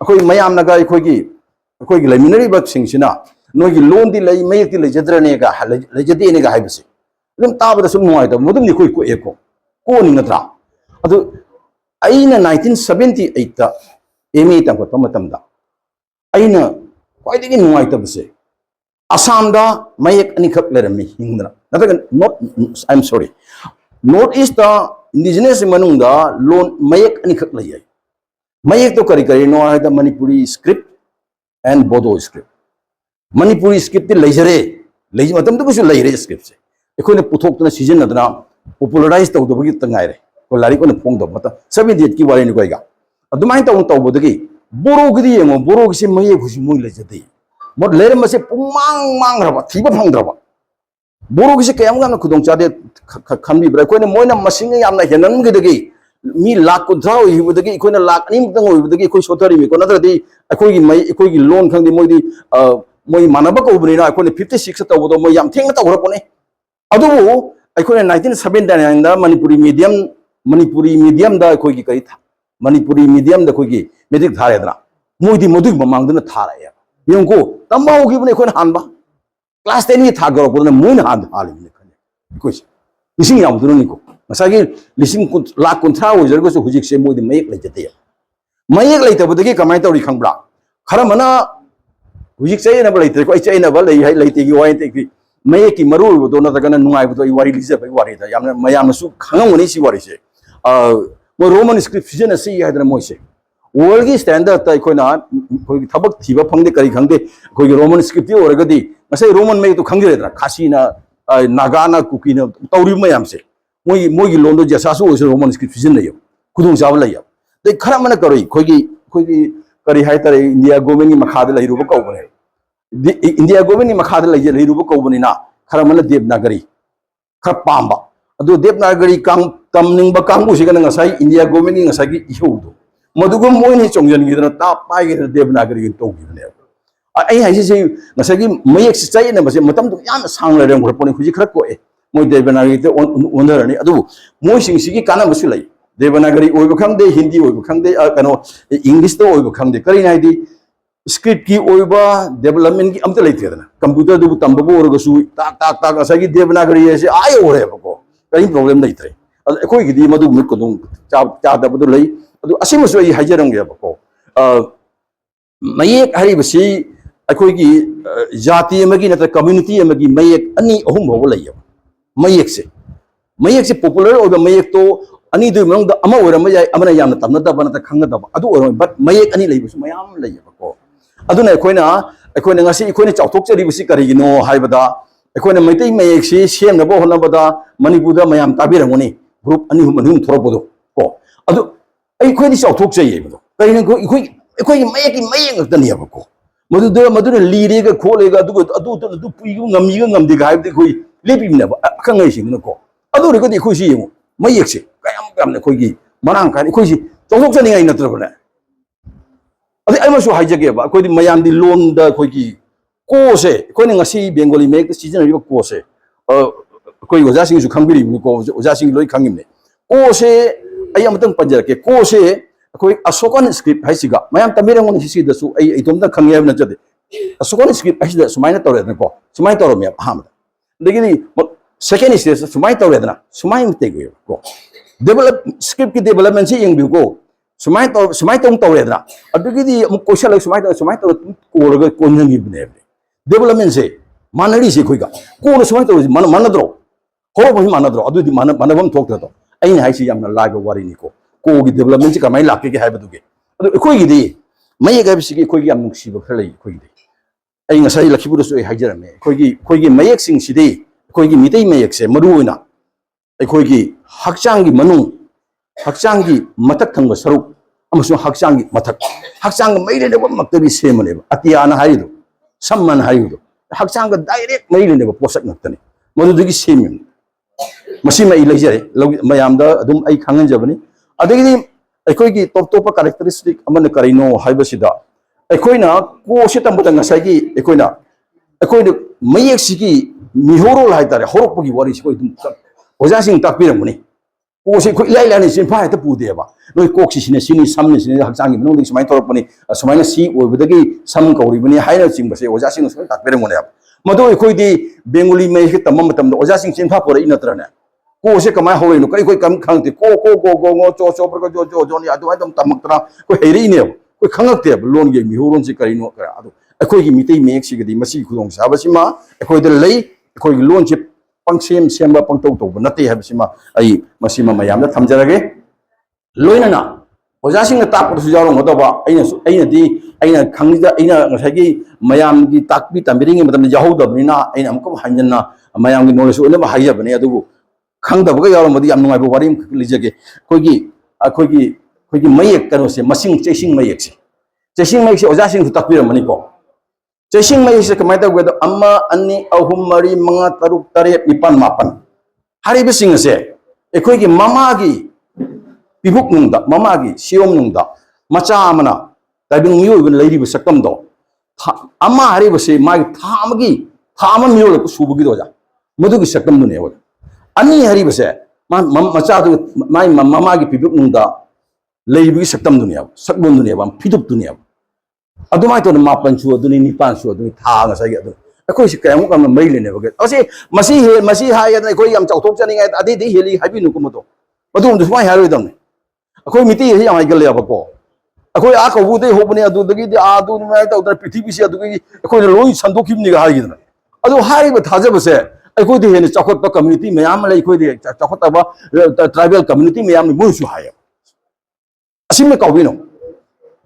अखोई मयाम नगा कोई की लेमिनरी बक सिंगसिना नोई की लोन दिल लई मेक दिल जद्रने का लेजदे ने का हाइबसे एकदम ताबदा सुम नुआइ त मुदम नि कोई को एको को नि नत्रा अदु अइना 1978 ता एमए तंगत मतमदा अइना क्वाइदगी नुआइ तबसे असम दा मयक अनिखक लेरमी हिंगना नतग not I am sorry North East दा इंडिजिनस मनुंगा लोन मयक अनिखक लय मयक तो करी नो है द Manipuri script and Bodo script Manipuri script लेजरे लेज मतम तो कुछ लेरे स्क्रिप्ट से एकोने पुथोक्तना सीजन नदना पॉपुलराइज तौदबगी तंगाइरे को लारी को फोंग दो मत 78 की वारी निकोइगा अदुमाइन तौ तौबदगी बोरोगदी यमो बोरोगसे मयक हुसी मोइ लेजदे मोद लेरम से पुमांग मांग रबा थीबा फंगद्रबा बोरोगसे कयम गाना खुदोंग चादे खनबिब्रा कोइने मोइना मसिंग यामना हेननगदगी मी लाख कुंथ्रा होइबदगी कोइना लाख अनि मुतंग होइबदगी कोइ सोथरी मी को नत्रदी अखोई की लोन खंगदी मोइदी मोइ मानबा कोबनिना अखोने 56 तौबदो मोइ याम थेंग तौरपने अदुबु अखोने 1979 दा मणिपुरी मीडियम दा अखोई की कई था मणिपुरी मीडियम दा कोई की मेट्रिक थारेदना मोइदी मदुग ममांगदना थाराय यंको तंबाऊ की बने कोन हानबा क्लास 10 की थागरो को मोइन हान हाली ने खने कोइ लिसिंग याम दुनो निको मसागी लिसिंग लाख कुंथ्रा होजरगो सु हुजिक से मोइदी मयक लेजते मयक लेतबदगी कमाय तौरी खंगब्रा खरमना हुजिक से न बलैते को इचे न बलै है लेते की वाइ ते की मयक की मरु बदो न तगन नुआइ बदो ई वारी लिजे बई वारी दा याम मयाम सु खंगमनि सी वारी से मो रोमन स्क्रिप्ट सिजन से यादना मोइसे वर्ल्ड की स्टैंडर्ड ता कोइना कोई थबक थीबा फंगदे करी खंगदे कोई रोमन स्क्रिप्ट ओरगदी मसे रोमन में तो खंगरेदरा खासीना नागाना कुकीना तौरी मयाम से मोई लोंदो जसासु ओसे रोमन स्क्रिप्ट सिजन लयो खुदुंग चाव लयो दे खरा मन करोई कोई करी हाय तरे इंडिया गवर्नमेंट की मखाद लहिरुब कौबने इंडिया गवर्नमेंट की मखाद लहिरुब कौबनिना खरा मन देवनागरी खरा पांबा अदो देवनागरी कांग तमनिंगबा कांगबु सिगन ngasai इंडिया गवर्नमेंट की ngasai की इहुदो मधुगम मोइनी चोंजनगिदना ता पाइगे देवनागरी तौगिबने आई हाइसे से ngasai मयक सिचाइ न बसे मतम तो याम सांग लरम खरपनि खुजि खर कोए मोइ देवनागरी ते ओनरनि अदु मोइ सिंगसिगी काना बसु लै देवनागरी ओइब खंगदे हिंदी ओइब खंगदे कनो इंग्लिश तो ओइब खंगदे करि नाइदी स्क्रिप्ट की ओइबा डेवलपमेंट की अमत लेतेदना कंप्यूटर दु तंबबो ओरगसु ताक ngasai देवनागरी से आय ओरे बको कहीं प्रॉब्लम नहीं थे ꯑꯩꯈꯣꯏꯒꯤꯗꯤ ꯃꯗꯨꯒꯨꯝꯕ ꯈꯨꯗꯣꯡ ꯆꯥꯗꯕꯗꯨ ꯂꯩ ꯑꯗꯨ ꯑꯁꯤꯃꯁꯨ ꯑꯩ ꯍꯥꯏꯖꯔꯝꯒꯦꯕꯀꯣ ꯃꯌꯦꯛ ꯍꯥꯏꯔꯤꯕꯁꯤ ꯑꯩꯈꯣꯏꯒꯤ ꯖꯥꯇꯤ ꯑꯃꯒꯤ ꯅꯠꯇ꯭ꯔꯒ ꯀꯝꯃ꯭ꯌꯨꯅꯤꯇꯤ ꯑꯃꯒꯤ ꯃꯌꯦꯛ ꯑꯅꯤ ꯑꯍꯨꯝ ꯐꯥꯎꯕ ꯂꯩꯌꯦꯕ ꯃꯌꯦꯛꯁꯦ ꯃꯌꯦꯛꯁꯦ ꯄꯣꯄꯨꯂꯔ ꯑꯣꯏꯕ ꯃꯌꯦꯛꯇꯣ ꯑꯅꯤꯗꯨꯒꯤ ꯃꯅꯨꯡꯗ ꯑꯃ ꯑꯣꯏꯔꯝꯕ ꯌꯥꯏ ꯑꯃꯅ ꯌꯥꯝꯅ ꯇꯝꯅꯗꯕ ꯅꯠꯇ꯭ꯔꯒ ꯈꯪꯅꯗꯕ ꯑꯗꯨ ꯑꯣꯏꯔꯝꯃꯣꯏ ꯕꯠ ꯃꯌꯦꯛ ꯑꯅꯤ ꯂꯩꯕꯁꯨ ꯃꯌꯥꯝ ꯂꯩꯌꯦꯕꯀꯣ ꯑꯗꯨꯅ ꯑꯩꯈꯣꯏꯅ ꯉꯁꯤ ꯑꯩꯈꯣꯏꯅ ꯆꯥꯎꯊꯣꯛꯆꯔꯤꯕꯁꯤ ꯀꯔꯤꯒꯤꯅꯣ ꯍꯥꯏꯕꯗ ꯑꯩꯈꯣꯏꯅ ꯃꯩꯇꯩ ꯃꯌꯦꯛꯁꯤ ꯁꯦꯝꯅꯕ ꯍꯣꯠꯅꯕꯗ ꯃꯅꯤꯄꯨꯔꯗ ꯃꯌꯥꯝ ꯇꯥꯕꯤꯔꯝꯒꯅꯤ ꯒ꯭ꯔꯨꯞ ꯑꯅꯤ ꯑꯍꯨꯝ ꯊꯣꯛꯂꯛꯄꯗꯣ ꯀꯣ ꯑꯗꯨ ꯑꯩꯈꯣꯏꯗꯤ ꯆꯥꯎꯊꯣꯛꯆꯩꯌꯦꯕꯗꯣ ꯀꯔꯤꯅꯣ ꯑꯩꯈꯣꯏꯒꯤ ꯃꯌꯦꯛꯀꯤ ꯃꯌꯦꯛ ꯉꯥꯛꯇꯅꯦꯕꯀꯣ ꯃꯗꯨꯅ ꯂꯤꯔꯦꯒ ꯈꯣꯠꯂꯦꯒ ꯑꯗꯨꯒ ꯑꯗꯨ ꯄꯨꯏꯒ ꯉꯝꯃꯤꯒ ꯉꯝꯗꯦꯒ ꯍꯥꯏꯕꯗꯤ ꯑꯩꯈꯣꯏ ꯂꯦꯞꯄꯤꯕꯅꯦꯕ ꯑꯈꯪꯉꯩꯁꯤꯡꯅꯀꯣ ꯑꯗꯨ ꯑꯣꯏꯔꯒꯗꯤ ꯑꯩꯈꯣꯏꯁꯤ ꯌꯦꯡꯉꯨ ꯃꯌꯦꯛꯁꯦ ꯌꯥꯝꯅ ꯑꯩꯈꯣꯏꯒꯤ ꯃꯔꯥꯡ ꯀꯥꯏꯅ ꯑꯩꯈꯣꯏꯁꯤ ꯆꯥꯎꯊꯣꯛꯆꯅꯤꯡꯉꯥꯏ ꯅꯠꯇ꯭ꯔꯕꯅꯦ ꯑꯗꯩ ꯑꯃꯁꯨ ꯍꯥꯏꯖꯒꯦꯕ ꯑꯩꯈꯣꯏꯗꯤ ꯃꯌꯥꯝꯗꯤ ꯂꯣꯟꯗ ꯑꯩꯈꯣꯏꯒꯤ ꯀꯣꯁꯦ ꯑꯩꯈꯣꯏꯅ ꯉꯁꯤ ꯕꯦꯡꯒꯣꯂꯤ ꯃꯌꯦꯛꯇ ꯁꯤꯖꯤꯟꯅꯔꯤꯕ ꯀꯣꯁꯦ ꯑꯩꯈꯣꯏ ꯑꯣꯖꯥꯁꯤꯡꯁꯨ ꯈꯪꯕꯤꯔꯤꯕꯅꯤꯀꯣ ꯑꯣꯖꯥꯁꯤꯡ ꯂꯣꯏ ꯈꯪꯉꯤꯕꯅꯤ ꯀꯣꯁꯦ ꯑꯩ ꯑꯃꯇꯪ ꯄꯟꯖꯔꯛꯀꯦ ꯀꯣꯁꯦ ꯑꯩꯈꯣꯏ ꯑꯁꯣꯀꯟ ꯁꯀ꯭ꯔꯤꯞ ꯍꯥꯏꯁꯤꯒ ꯃꯌꯥꯝ ꯇꯝꯕꯤꯔꯝꯒꯅꯤ ꯍꯤꯁꯇ꯭ꯔꯤꯗꯁꯨ ꯑꯩ ꯏꯇꯣꯝꯇ ꯈꯪꯉꯦ ꯍꯥꯏꯕ ꯅꯠꯆꯗꯦ ꯑꯁꯣꯀꯟ ꯁꯀ꯭ꯔꯤꯞ ꯍꯥꯏꯁꯤꯗ ꯁꯨꯃꯥꯏꯅ ꯇꯧꯔꯦꯗꯅꯀꯣ ꯁꯨꯃꯥꯏꯅ ꯇꯧꯔꯝꯃꯦꯕ ꯑꯍꯥꯟꯕꯗ ꯑꯗꯒꯤꯗꯤ ꯁꯦꯀꯦꯟ ꯁ꯭ꯇꯦꯖꯇ ꯁꯨꯃꯥꯏꯅ ꯇꯧꯔꯦꯗꯅ ꯁꯨꯃꯥꯏꯅ ꯇꯧꯋꯦꯕꯀꯣ ꯁꯀ꯭ꯔꯤꯞꯀꯤ ꯗꯦꯕꯂꯞꯃꯦꯟꯁꯤ ꯌꯦꯡꯕꯤꯌꯨꯀꯣ ꯁꯨꯃꯥꯏꯅ ꯇꯧꯔꯦꯗꯅ ꯑꯗꯨꯒꯤꯗꯤ ꯑꯃꯨꯛ ꯀꯣꯏꯁꯜꯂꯒ ꯁꯨꯃꯥꯏꯅ ꯇꯧꯔ ꯀꯣꯔꯒ ꯀꯣꯟꯅꯈꯤꯕꯅꯦꯕ ꯗꯦꯕꯂꯞꯃꯦꯟꯁꯦ ꯃꯥꯟꯅꯔꯤꯁꯦ ꯑꯩꯈꯣꯏꯒ ꯀꯣꯟꯅ ꯁꯨꯃꯥꯏꯅ ꯇꯧꯔꯤꯁꯤ ꯃꯥꯟꯅꯗ꯭ꯔꯣ ꯍꯧꯔꯛꯄꯁꯤ ꯃꯥꯟꯅꯗ꯭ꯔꯣ ꯑꯗꯨꯗꯤ ꯃꯥꯟꯅꯐꯝ ꯊꯣꯛꯇ꯭ꯔꯗꯣ ꯑꯩꯅ ꯍꯥꯏꯁꯤ ꯌꯥꯝꯅ ꯂꯥꯏꯕ ꯋꯥꯔꯤꯅꯤꯀꯣ ꯀꯣꯒꯤ ꯗꯦꯕꯂꯞꯃꯦꯟꯁꯤ ꯀꯃꯥꯏꯅ ꯂꯥꯛꯀꯦ ꯍꯥꯏꯕꯗꯨꯒꯤ ꯑꯗꯨ ꯑꯩꯈꯣꯏꯒꯤꯗꯤ ꯃꯌꯦꯛ ꯍꯥꯏꯕꯁꯤꯒꯤ ꯑꯩꯈꯣꯏꯒꯤ ꯌꯥꯝ ꯅꯨꯡꯁꯤꯕ ꯈꯔ ꯂꯩ ꯑꯩꯈꯣꯏꯒꯤꯗꯤ ꯑꯩ ꯉꯁꯥꯏ ꯂꯛꯈꯤꯕꯨꯗꯁꯨ ꯑꯩ ꯍꯥꯏꯖꯔꯝꯃꯦ ꯑꯩꯈꯣꯏꯒꯤ ꯃꯌꯦꯛꯁꯤꯡꯁꯤꯗꯤ ꯑꯩꯈꯣꯏꯒꯤ ꯃꯤꯇꯩ ꯃꯌꯦꯛꯁꯦ ꯃꯔꯨꯑꯣꯏꯅ ꯑꯩꯈꯣꯏꯒꯤ ꯍꯛꯆꯥꯡꯒꯤ ꯃꯅꯨꯡ ꯍꯛꯆꯥꯡꯒꯤ ꯃꯊꯛ ꯊꯪꯕ ꯁꯔꯨꯛ ꯑꯃꯁꯨꯡ ꯍꯛꯆꯥꯡꯒꯤ ꯃꯊꯛ ꯍꯛꯆꯥꯡꯒ ꯃꯔꯤ ꯂꯩꯅꯕ ꯃꯛꯇꯒꯤ ꯁꯦꯝꯕꯅꯦꯕ ꯑꯇꯤꯌꯥꯅ ꯍꯥꯏꯔꯤꯗꯣ ꯁꯝꯃꯅ ꯍꯥꯏꯔꯤꯗꯣ ꯍꯛꯆꯥꯡꯒ ꯗꯥꯏꯔꯦꯛ ꯃꯔꯤ ꯂꯩꯅꯕ ꯄꯣꯠꯁꯛ ꯉꯥꯛꯇꯅꯤ ꯃꯗꯨꯗꯒꯤ ꯁꯦꯝꯃꯤꯕꯅꯤ ꯃꯁꯤꯃ ꯑꯩ ꯂꯩꯖꯔꯦ ꯃꯌꯥꯝꯗ ꯑꯗꯨꯝ ꯑꯩ ꯈꯪꯍꯟꯖꯕꯅꯤ ꯑꯗꯒꯤꯗꯤ ꯑꯩꯈꯣꯏꯒꯤ ꯇꯣꯞ ꯇꯣꯞꯄ ꯀꯦꯔꯦꯛꯇꯔꯤꯁꯇꯤꯛ ꯑꯃꯅ ꯀꯔꯤꯅꯣ ꯍꯥꯏꯕꯁꯤꯗ ꯑꯩꯈꯣꯏꯅ ꯀꯣꯁꯦ ꯇꯝꯕꯗ ꯉꯁꯥꯏꯒꯤ ꯑꯩꯈꯣꯏꯅ ꯃꯌꯦꯛꯁꯤꯒꯤ ꯃꯤꯍꯧꯔꯣꯜ ꯍꯥꯏꯇꯥꯔꯦ ꯍꯧꯔꯛꯄꯒꯤ ꯋꯥꯔꯤꯁꯤ ꯑꯩꯈꯣꯏ ꯑꯗꯨꯝ ꯑꯣꯖꯥꯁꯤꯡ ꯇꯥꯛꯄꯤꯔꯝꯒꯅꯤ ꯀꯣꯛꯁꯦ ꯑꯩꯈꯣꯏ ꯏꯂꯥꯏ ꯂꯥꯏꯅ ꯆꯤꯟꯐꯥ ꯍꯦꯛꯇ ꯄꯨꯗꯦꯕ ꯅꯣꯏ ꯀꯣꯛꯁꯤꯅ ꯁꯤꯅꯤ ꯁꯝꯅ ꯁꯤꯅꯤ ꯍꯛꯆꯥꯡꯒꯤ ꯃꯅꯨꯡꯗꯒꯤ ꯁꯨꯃꯥꯏꯅ ꯇꯧꯔꯛꯄꯅꯤ ꯁꯨꯃꯥꯏꯅ ꯁꯤ ꯑꯣꯏꯕꯗꯒꯤ ꯁꯝ ꯀꯧꯔꯤꯕꯅꯤ ꯍꯥꯏꯅꯆꯤꯡꯕꯁꯦ ꯑꯣꯖꯥꯁꯤꯡꯅ ꯁꯨꯃꯥꯏꯅ ꯇꯥꯛꯄꯤꯔꯝꯒꯅꯦꯕ ꯃꯗꯨ ꯑꯩꯈꯣꯏꯗꯤ ꯕꯦꯡꯒꯣꯂꯤ ꯃꯌꯦꯛꯁꯦ ꯇꯝꯕ ꯃꯇꯝꯗ ꯑꯣꯖꯥꯁꯤꯡ ꯆꯤꯟꯐꯥ ꯄꯨꯔꯛꯏ ꯅꯠꯇ꯭ꯔꯅꯦ ꯀꯣꯁꯦ ꯀꯃꯥꯏꯅ ꯍꯧꯔꯛꯏꯅꯣ ꯑꯩꯈꯣꯏ ꯈꯪꯗꯦ ꯉꯣ ꯆꯣ ꯄ꯭ꯔꯒ ꯖꯣ ꯖꯣꯅꯤ ꯑꯗꯨꯃꯥꯏꯅ ꯑꯗꯨꯝ ꯇꯝꯃꯛꯇꯅ ꯑꯩꯈꯣꯏ ꯍꯩꯔꯛꯏꯅꯦꯕ ꯑꯩꯈꯣꯏ ꯈꯪꯉꯛꯇꯦꯕ ꯂꯣꯟꯒꯤ ꯃꯤꯍꯧꯔꯣꯟꯁꯤ ꯀꯔꯤꯅꯣ ꯑꯗꯣ ꯑꯩꯈꯣꯏꯒꯤ ꯃꯤꯇꯩ ꯃꯌꯦꯛꯁꯤꯒꯗꯤ ꯃꯁꯤꯒꯤ ꯈꯨꯗꯣꯡꯆꯥꯕꯁꯤꯃ ꯑꯩꯈꯣꯏꯗ ꯂꯩ ꯑꯩꯈꯣꯏꯒꯤ ꯂꯣꯟꯁꯤ ꯄꯪꯁꯦꯝꯕ ꯄꯪꯇꯧ ꯇꯧꯕ ꯅꯠꯇꯦ ꯍꯥꯏꯕꯁꯤꯃ ꯑꯩ ꯃꯁꯤꯃ ꯃꯌꯥꯝꯗ ꯊꯝꯖꯔꯒꯦ ꯂꯣꯏꯅꯅ ꯑꯣꯖꯥꯁꯤꯡꯅ ꯇꯥꯛꯄꯗꯁꯨ ꯌꯥꯎꯔꯝꯒꯗꯕ ꯑꯩꯅ ꯉꯁꯥꯏꯒꯤ ꯃꯌꯥꯝꯒꯤ ꯇꯥꯛꯄꯤ ꯇꯝꯕꯤꯔꯤꯉꯩ ꯃꯇꯝꯗ ꯌꯥꯎꯍꯧꯗꯕꯅꯤꯅ ꯑꯩꯅ ꯑꯃꯨꯛꯀ ꯍꯟꯖꯟꯅ ꯃꯌꯥꯝꯒꯤ ꯅꯣꯂꯦꯖ ꯑꯣꯏꯅꯕ ꯍꯥꯏꯖꯕꯅꯦ ꯑꯗꯨꯕꯨ ꯈꯪꯗꯕꯒ ꯌꯥꯎꯔꯝꯕꯗꯤ ꯌꯥꯝ ꯅꯨꯡꯉꯥꯏꯕ ꯋꯥꯔꯤ ꯑꯃꯈꯛ ꯂꯤꯖꯒꯦ ꯑꯩꯈꯣꯏꯒꯤ ꯃꯌꯦꯛ ꯀꯩꯅꯣꯁꯦ ꯆꯩꯁꯤꯡ ꯃꯌꯦꯛꯁꯦ ꯆꯩꯁꯤꯡ ꯃꯌꯦꯛꯁꯦ ꯑꯣꯖꯥꯁꯤꯡꯁꯨ ꯇꯥꯛꯄꯤꯔꯝꯃꯅꯤꯀꯣ ꯆꯩꯁꯤꯡ ꯃꯌꯦꯛꯁꯦ ꯀꯃꯥꯏꯅ ꯇꯧꯒꯦꯗ 1 2 3 4 5 6 7 8 9 10 ꯍꯥꯏꯔꯤꯕꯁꯤꯡ ꯑꯁꯦ ꯑꯩꯈꯣꯏꯒꯤ ꯃꯃꯥꯒꯤ ꯄꯤꯕꯨꯛꯅꯨꯡꯗ ꯃꯃꯥꯒꯤ ꯁꯤꯌꯣꯝꯅꯨꯡꯗ ꯃꯆꯥ ꯑꯃꯅ ꯇꯥꯏꯕꯪ ꯃꯤꯑꯣꯏꯕꯅ ꯂꯩꯔꯤꯕ ꯁꯛꯇꯝꯗꯣ ꯑꯃ ꯍꯥꯏꯔꯤꯕꯁꯤ ꯃꯥꯒꯤ ꯊꯥ ꯑꯃ ꯃꯤꯔꯣꯜꯂꯛꯄ ꯁꯨꯕꯒꯤꯗꯣ ꯑꯣꯖꯥ ꯃꯗꯨꯒꯤ ꯁꯛꯇꯝꯗꯨꯅꯦꯕ ꯑꯅꯤ ꯍꯥꯏꯔꯤꯕꯁꯦ ꯃꯆꯥꯗꯨ ꯃꯥꯒꯤ ꯃꯃꯥꯒꯤ ꯄꯤꯕꯨꯛꯅꯨꯡꯗ ꯂꯩꯕꯒꯤ ꯁꯛꯇꯝꯗꯨꯅꯦꯕ ꯁꯛꯂꯣꯟꯗꯨꯅꯦꯕ ꯐꯤꯗꯨꯞꯇꯨꯅꯦꯕ ꯑꯗꯨꯃꯥꯏꯅ ꯇꯧꯅ 9 ꯁꯨ ꯑꯗꯨꯅꯤ 9 ꯁꯨ ꯑꯗꯨꯅꯤ ꯊꯥ ꯉꯁꯥꯏꯒꯤ ꯑꯗꯨ ꯑꯩꯈꯣꯏꯁꯤ ꯀꯌꯥꯃꯨꯛ ꯌꯥꯝꯅ ꯃꯔꯤ ꯂꯩꯅꯕꯒꯦ ꯃꯁꯤ ꯍꯥꯏꯒꯗꯅ ꯑꯩꯈꯣꯏ ꯌꯥꯝ ꯆꯥꯎꯊꯣꯛꯆꯅꯤꯡꯉꯥꯏ ꯑꯗꯩꯗꯤ ꯍꯦꯜꯂꯤ ꯍꯥꯏꯕꯤꯅꯨꯀꯣ ꯑꯗꯨꯒꯨꯝꯕꯗꯨ ꯁꯨꯃꯥꯏꯅ ꯍꯥꯏꯔꯣꯏꯗꯕꯅꯤ ꯑꯩꯈꯣꯏ ꯃꯤꯇꯩꯁꯤ ꯌꯥꯝ ꯍꯥꯏꯒꯠꯂꯦꯕꯀꯣ ꯑꯩꯈꯣꯏ ꯀꯧꯕꯨꯗꯩ ꯍꯧꯕꯅꯤ ꯑꯗꯨꯗꯒꯤꯗꯤ ꯑꯗꯨꯃꯥꯏꯅ ꯇꯧꯗꯅ ꯄ꯭ꯔꯤꯊꯤꯕꯤꯁꯤ ꯑꯗꯨꯒꯤ ꯑꯩꯈꯣꯏꯅ ꯂꯣꯏ ꯁꯟꯗꯣꯛꯈꯤꯕꯅꯤꯒ ꯍꯥꯏꯈꯤꯗꯅ ꯑꯗꯨ ꯍꯥꯏꯔꯤꯕ ꯊꯥꯖꯕꯁꯦ ꯑꯩꯈꯣꯏꯗꯤ ꯍꯦꯟꯅ ꯆꯥꯎꯈꯠꯄ ꯀꯝꯃ꯭ꯌꯨꯅꯤꯇꯤ ꯃꯌꯥꯝ ꯑꯃ ꯂꯩ ꯑꯩꯈꯣꯏꯗꯤ ꯆꯥꯎꯈꯠꯇꯕ ꯇ꯭ꯔꯥꯏꯕꯦꯜ ꯀꯝꯃ꯭ꯌꯨꯅꯤꯇꯤ ꯃꯌꯥꯝ ꯃꯣꯏꯁꯨ ꯍꯥꯏꯌꯦꯕ ꯑꯁꯤꯃ ꯀꯥꯎꯕꯤꯅꯣ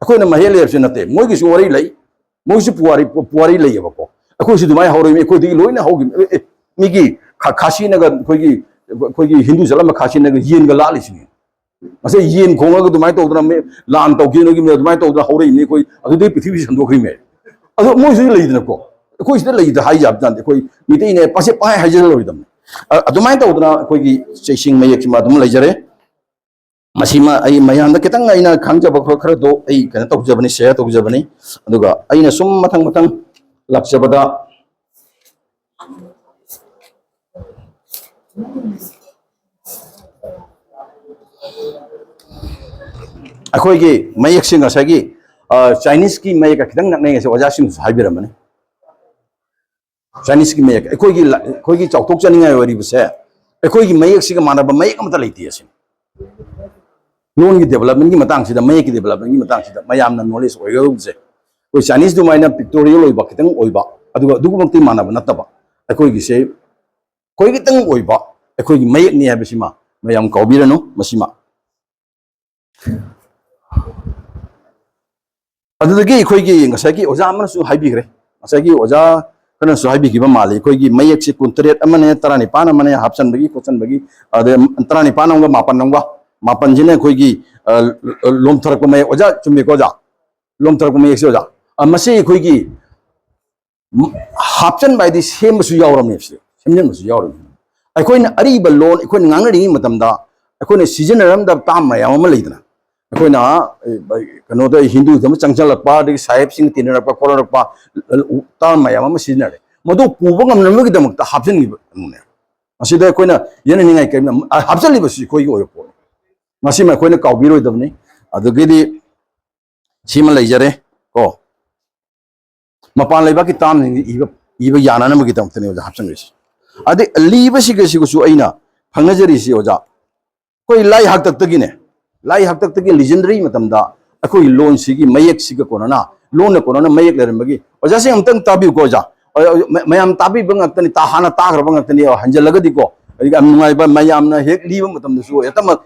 ꯑꯩꯈꯣꯏꯅ ꯃꯍꯦꯜ ꯂꯩꯕꯁꯤ ꯅꯠꯇꯦ ꯃꯣꯏꯒꯤꯁꯨ ꯋꯥꯔꯤ ꯂꯩ ꯃꯣꯏꯁꯨ ꯄꯨꯋꯥꯔꯤ ꯂꯩꯌꯦꯕꯀꯣ ꯑꯩꯈꯣꯏꯁꯨ ꯑꯗꯨꯃꯥꯏꯅ ꯍꯧꯔꯛꯏ ꯑꯩꯈꯣꯏꯗꯒꯤ ꯂꯣꯏꯅ ꯍꯧꯈꯤꯕ ꯃꯤꯒꯤ ꯈꯥꯁꯤꯅꯒ ꯑꯩꯈꯣꯏꯒꯤ ꯍꯤꯟꯗꯨ ꯆꯠꯂꯝꯕ ꯈꯥꯁꯤꯅꯒ ꯌꯦꯟꯒ ꯂꯥꯠꯂꯤꯁꯤꯅꯤ ꯉꯁꯥꯏ ꯌꯦꯟ ꯈꯣꯡꯉꯒ ꯑꯗꯨꯃꯥꯏꯅ ꯇꯧꯗꯅ ꯂꯥꯟ ꯇꯧꯈꯤꯕꯒꯤ ꯑꯗꯨꯃꯥꯏꯅ ꯇꯧꯗꯅ ꯍꯧꯔꯛꯏꯅꯤ ꯑꯩꯈꯣꯏ ꯑꯗꯨꯗꯩ ꯄ꯭ꯔꯤꯊꯤꯕꯤꯁꯤ ꯁꯟꯗꯣꯛꯈ꯭ꯔꯤꯃꯦ ꯑꯗꯣ ꯃꯣꯏꯁꯨ ꯂꯩꯗꯅꯀꯣ ꯑꯩꯈꯣꯏ ꯁꯤꯗ ꯂꯩꯗ ꯍꯥꯏꯖꯕꯖꯥꯟꯗꯦ ꯑꯩꯈꯣꯏ ꯃꯤꯇꯩꯅꯦ ꯄꯪꯍꯥꯏ ꯍꯥꯏꯖꯜꯂꯔꯣꯏꯗꯕꯅꯤ ꯑꯗꯨꯃꯥꯏꯅ ꯇꯧꯗꯅ ꯑꯩꯈꯣꯏꯒꯤ ꯆꯩꯁꯤꯡ ꯃꯌꯦꯛꯁꯤꯃ ꯑꯗꯨꯝ ꯂꯩꯖꯔꯦ ꯃꯁꯤꯃ ꯑꯩ ꯃꯌꯥꯝꯗ ꯈꯤꯇꯪ ꯑꯩꯅ ꯈꯪꯖꯕ ꯈꯔꯗꯣ ꯑꯩ ꯀꯩꯅꯣ ꯇꯧꯖꯕꯅꯤ ꯁꯦꯌꯔ ꯇꯧꯖꯕꯅꯤ ꯑꯗꯨꯒ ꯑꯩꯅ ꯁꯨꯝ ꯃꯊꯪ ꯂꯥꯛꯆꯕꯗ ꯑꯩꯈꯣꯏꯒꯤ ꯃꯌꯦꯛꯁꯤꯡ ꯉꯁꯥꯏꯒꯤ ꯆꯥꯏꯅꯤꯁꯀꯤ ꯃꯌꯦꯛꯀ ꯈꯤꯇꯪ ꯅꯛꯅꯩꯉꯩꯁꯦ ꯑꯣꯖꯥꯁꯤꯡꯁꯨ ꯍꯥꯏꯕꯤꯔꯝꯃꯅꯤ ꯆꯥꯏꯅꯤꯁꯀꯤ ꯃꯌꯦꯛ ꯑꯩꯈꯣꯏꯒꯤ ꯆꯥꯎꯊꯣꯛꯆꯅꯤꯡꯉꯥꯏ ꯑꯣꯏꯔꯤꯕꯁꯦ ꯑꯩꯈꯣꯏꯒꯤ ꯃꯌꯦꯛꯁꯤꯒ ꯃꯥꯟꯅꯕ ꯃꯌꯦꯛ ꯑꯃꯇ ꯂꯩꯇꯦ ꯑꯁꯤꯅꯤ ꯂꯣꯟꯒꯤ ꯗꯦꯕꯂꯞꯃꯦꯟꯒꯤ ꯃꯇꯥꯡꯁꯤꯗ ꯃꯌꯦꯛꯀꯤ ꯗꯦꯕꯂꯞꯃꯦꯟꯒꯤ ꯃꯇꯥꯡꯁꯤꯗ ꯃꯌꯥꯝꯅ ꯅꯣꯂꯦꯖ ꯑꯣꯏꯒꯗꯧꯕꯁꯦ ꯑꯩꯈꯣꯏ ꯆꯥꯏꯅꯤꯁ ꯑꯗꯨꯃꯥꯏꯅ ꯄꯤꯛꯇꯣꯔꯤꯌꯦꯜ ꯑꯣꯏꯕ ꯈꯤꯇꯪ ꯑꯣꯏꯕ ꯑꯗꯨꯒ ꯑꯗꯨꯒꯨꯝꯕꯛꯇꯤ ꯃꯥꯟꯅꯕ ꯅꯠꯇꯕ ꯑꯩꯈꯣꯏꯒꯤꯁꯦ ꯑꯩꯈꯣꯏ ꯈꯤꯇꯪ ꯑꯣꯏꯕ ꯑꯩꯈꯣꯏꯒꯤ ꯃꯌꯦꯛꯅꯤ ꯍꯥꯏꯕꯁꯤꯃ ꯃꯌꯥꯝ ꯀꯥꯎꯕꯤꯔꯅꯨ ꯃꯁꯤꯃ ꯑꯗꯨꯗꯒꯤ ꯑꯩꯈꯣꯏꯒꯤ ꯉꯁꯥꯏꯒꯤ ꯑꯣꯖꯥ ꯑꯃꯅꯁꯨ ꯍꯥꯏꯕꯤꯈ꯭ꯔꯦ ꯉꯁꯥꯏꯒꯤ ꯑꯣꯖꯥ ꯈꯔꯅꯁꯨ ꯍꯥꯏꯕꯤꯈꯤꯕ ꯃꯥꯜꯂꯤ ꯑꯩꯈꯣꯏꯒꯤ ꯃꯌꯦꯛꯁꯤ 19 ꯑꯃꯅꯦ 19 ꯑꯃꯅꯦ ꯍꯥꯞꯆꯟꯕꯒꯤ ꯈꯣꯠꯆꯟꯕꯒꯤ ꯑꯗ 19 ꯑꯃꯒ 9 ꯑꯃꯒ 9ꯁꯤꯅ ꯑꯩꯈꯣꯏꯒꯤ ꯂꯣꯝꯊꯔꯛꯄ ꯃꯌꯦꯛ ꯑꯣꯖꯥ ꯆꯨꯝꯃꯦꯀꯣ ꯑꯣꯖꯥ ꯂꯣꯝꯊꯔꯛꯄ ꯃꯌꯦꯛꯁꯦ ꯑꯣꯖꯥ ꯃꯁꯤ ꯑꯩꯈꯣꯏꯒꯤ ꯍꯥꯞꯆꯟꯕ ꯍꯥꯏꯗꯤ ꯁꯦꯝꯕꯁꯨ ꯌꯥꯎꯔꯕꯅꯦ ꯁꯤ ꯁꯦꯝꯖꯤꯟꯕꯁꯨ ꯌꯥꯎꯔꯕꯅꯤ ꯑꯩꯈꯣꯏꯅ ꯑꯔꯤꯕ ꯂꯣꯟ ꯑꯩꯈꯣꯏꯅ ꯉꯥꯡꯅꯔꯤꯉꯩ ꯃꯇꯝꯗ ꯑꯩꯈꯣꯏꯅ ꯁꯤꯖꯤꯟꯅꯔꯝꯗꯕ ꯇꯥꯝ ꯃꯌꯥꯝ ꯑꯃ ꯂꯩꯗꯅ ꯑꯩꯈꯣꯏꯅ ꯀꯩꯅꯣꯗ ꯍꯤꯟꯗꯨꯗ ꯑꯃ ꯆꯪꯁꯤꯜꯂꯛꯄ ꯑꯗꯒꯤ ꯁꯥꯍꯦꯕꯁꯤꯡ ꯇꯤꯟꯅꯔꯛꯄ ꯈꯣꯠꯂꯛꯄ ꯇꯥꯝ ꯃꯌꯥꯝ ꯑꯃ ꯁꯤꯖꯤꯟꯅꯔꯦ ꯃꯗꯨ ꯄꯨꯕ ꯉꯝꯅꯕꯒꯤꯗꯃꯛꯇ ꯍꯥꯞꯆꯤꯟꯈꯤꯕ ꯀꯩꯅꯣꯅꯦ ꯃꯁꯤꯗ ꯑꯩꯈꯣꯏꯅ ꯌꯦꯡꯅꯅꯤꯡꯉꯥꯏ ꯀꯔꯤꯝ ꯍꯥꯞꯆꯤꯜꯂꯤꯕꯁꯤ ꯑꯩꯈꯣꯏꯒꯤ ꯑꯣꯏꯕ ꯄꯣꯠꯅꯤ ꯃꯁꯤꯃ ꯑꯩꯈꯣꯏꯅ ꯀꯥꯎꯕꯤꯔꯣꯏꯗꯕꯅꯤ ꯑꯗꯨꯗꯒꯤꯗꯤ ꯁꯤꯃ ꯂꯩꯖꯔꯦ ꯀꯣ ꯃꯄꯥꯟ ꯂꯩꯕꯥꯛꯀꯤ ꯇꯥꯝꯁꯤꯡꯁꯤ ꯏꯕ ꯌꯥꯅꯅꯕꯒꯤꯗꯃꯛꯇꯅꯤ ꯑꯣꯖꯥ ꯍꯥꯞꯆꯤꯟꯈ꯭ꯔꯤꯁꯤ ꯑꯗꯩ ꯂꯤꯕꯁꯤꯒꯁꯨ ꯑꯩꯅ ꯐꯪꯅꯖꯔꯤꯁꯤ ꯑꯣꯖा ꯑꯩꯈꯣꯏ ꯂꯥꯏ ꯍꯥꯛꯇꯛꯇꯒꯤꯅꯦ ꯂꯥꯏ ꯍꯥꯛꯇꯛꯇꯒꯤ ꯂꯤꯖꯟꯗ꯭ꯔꯤ ꯃꯇꯝꯗ ꯑꯩꯈꯣꯏꯒꯤ ꯂꯣꯟꯁꯤꯒꯤ ꯃꯌꯦꯛꯁꯤꯒ ꯀꯣꯟꯅꯅ ꯂꯣꯟꯅ ꯀꯣꯟꯅꯅ ꯃꯌꯦꯛ ꯂꯩꯔꯝꯕꯒꯤ ꯑꯣꯖꯥꯁꯤ ꯑꯃꯨꯛꯇꯪ ꯇꯥꯕꯤꯌꯨꯀꯣ ꯑꯣꯖꯥ ꯃꯌꯥꯝ ꯇꯥꯕꯤꯕ ꯉꯥꯛꯇꯅꯤ ꯍꯥꯟꯅ ꯇꯥꯈ꯭ꯔꯕ ꯉꯥꯛꯇꯅꯤ ꯍꯟꯖꯤꯜꯂꯒꯗꯤꯀꯣ ꯌꯥꯝ ꯅꯨꯡꯉꯥꯏꯕ ꯃꯌꯥꯝꯅ ꯍꯦꯛ ꯂꯤꯕ ꯃꯇꯝꯗꯁꯨ ꯍꯦꯛꯇꯃꯛ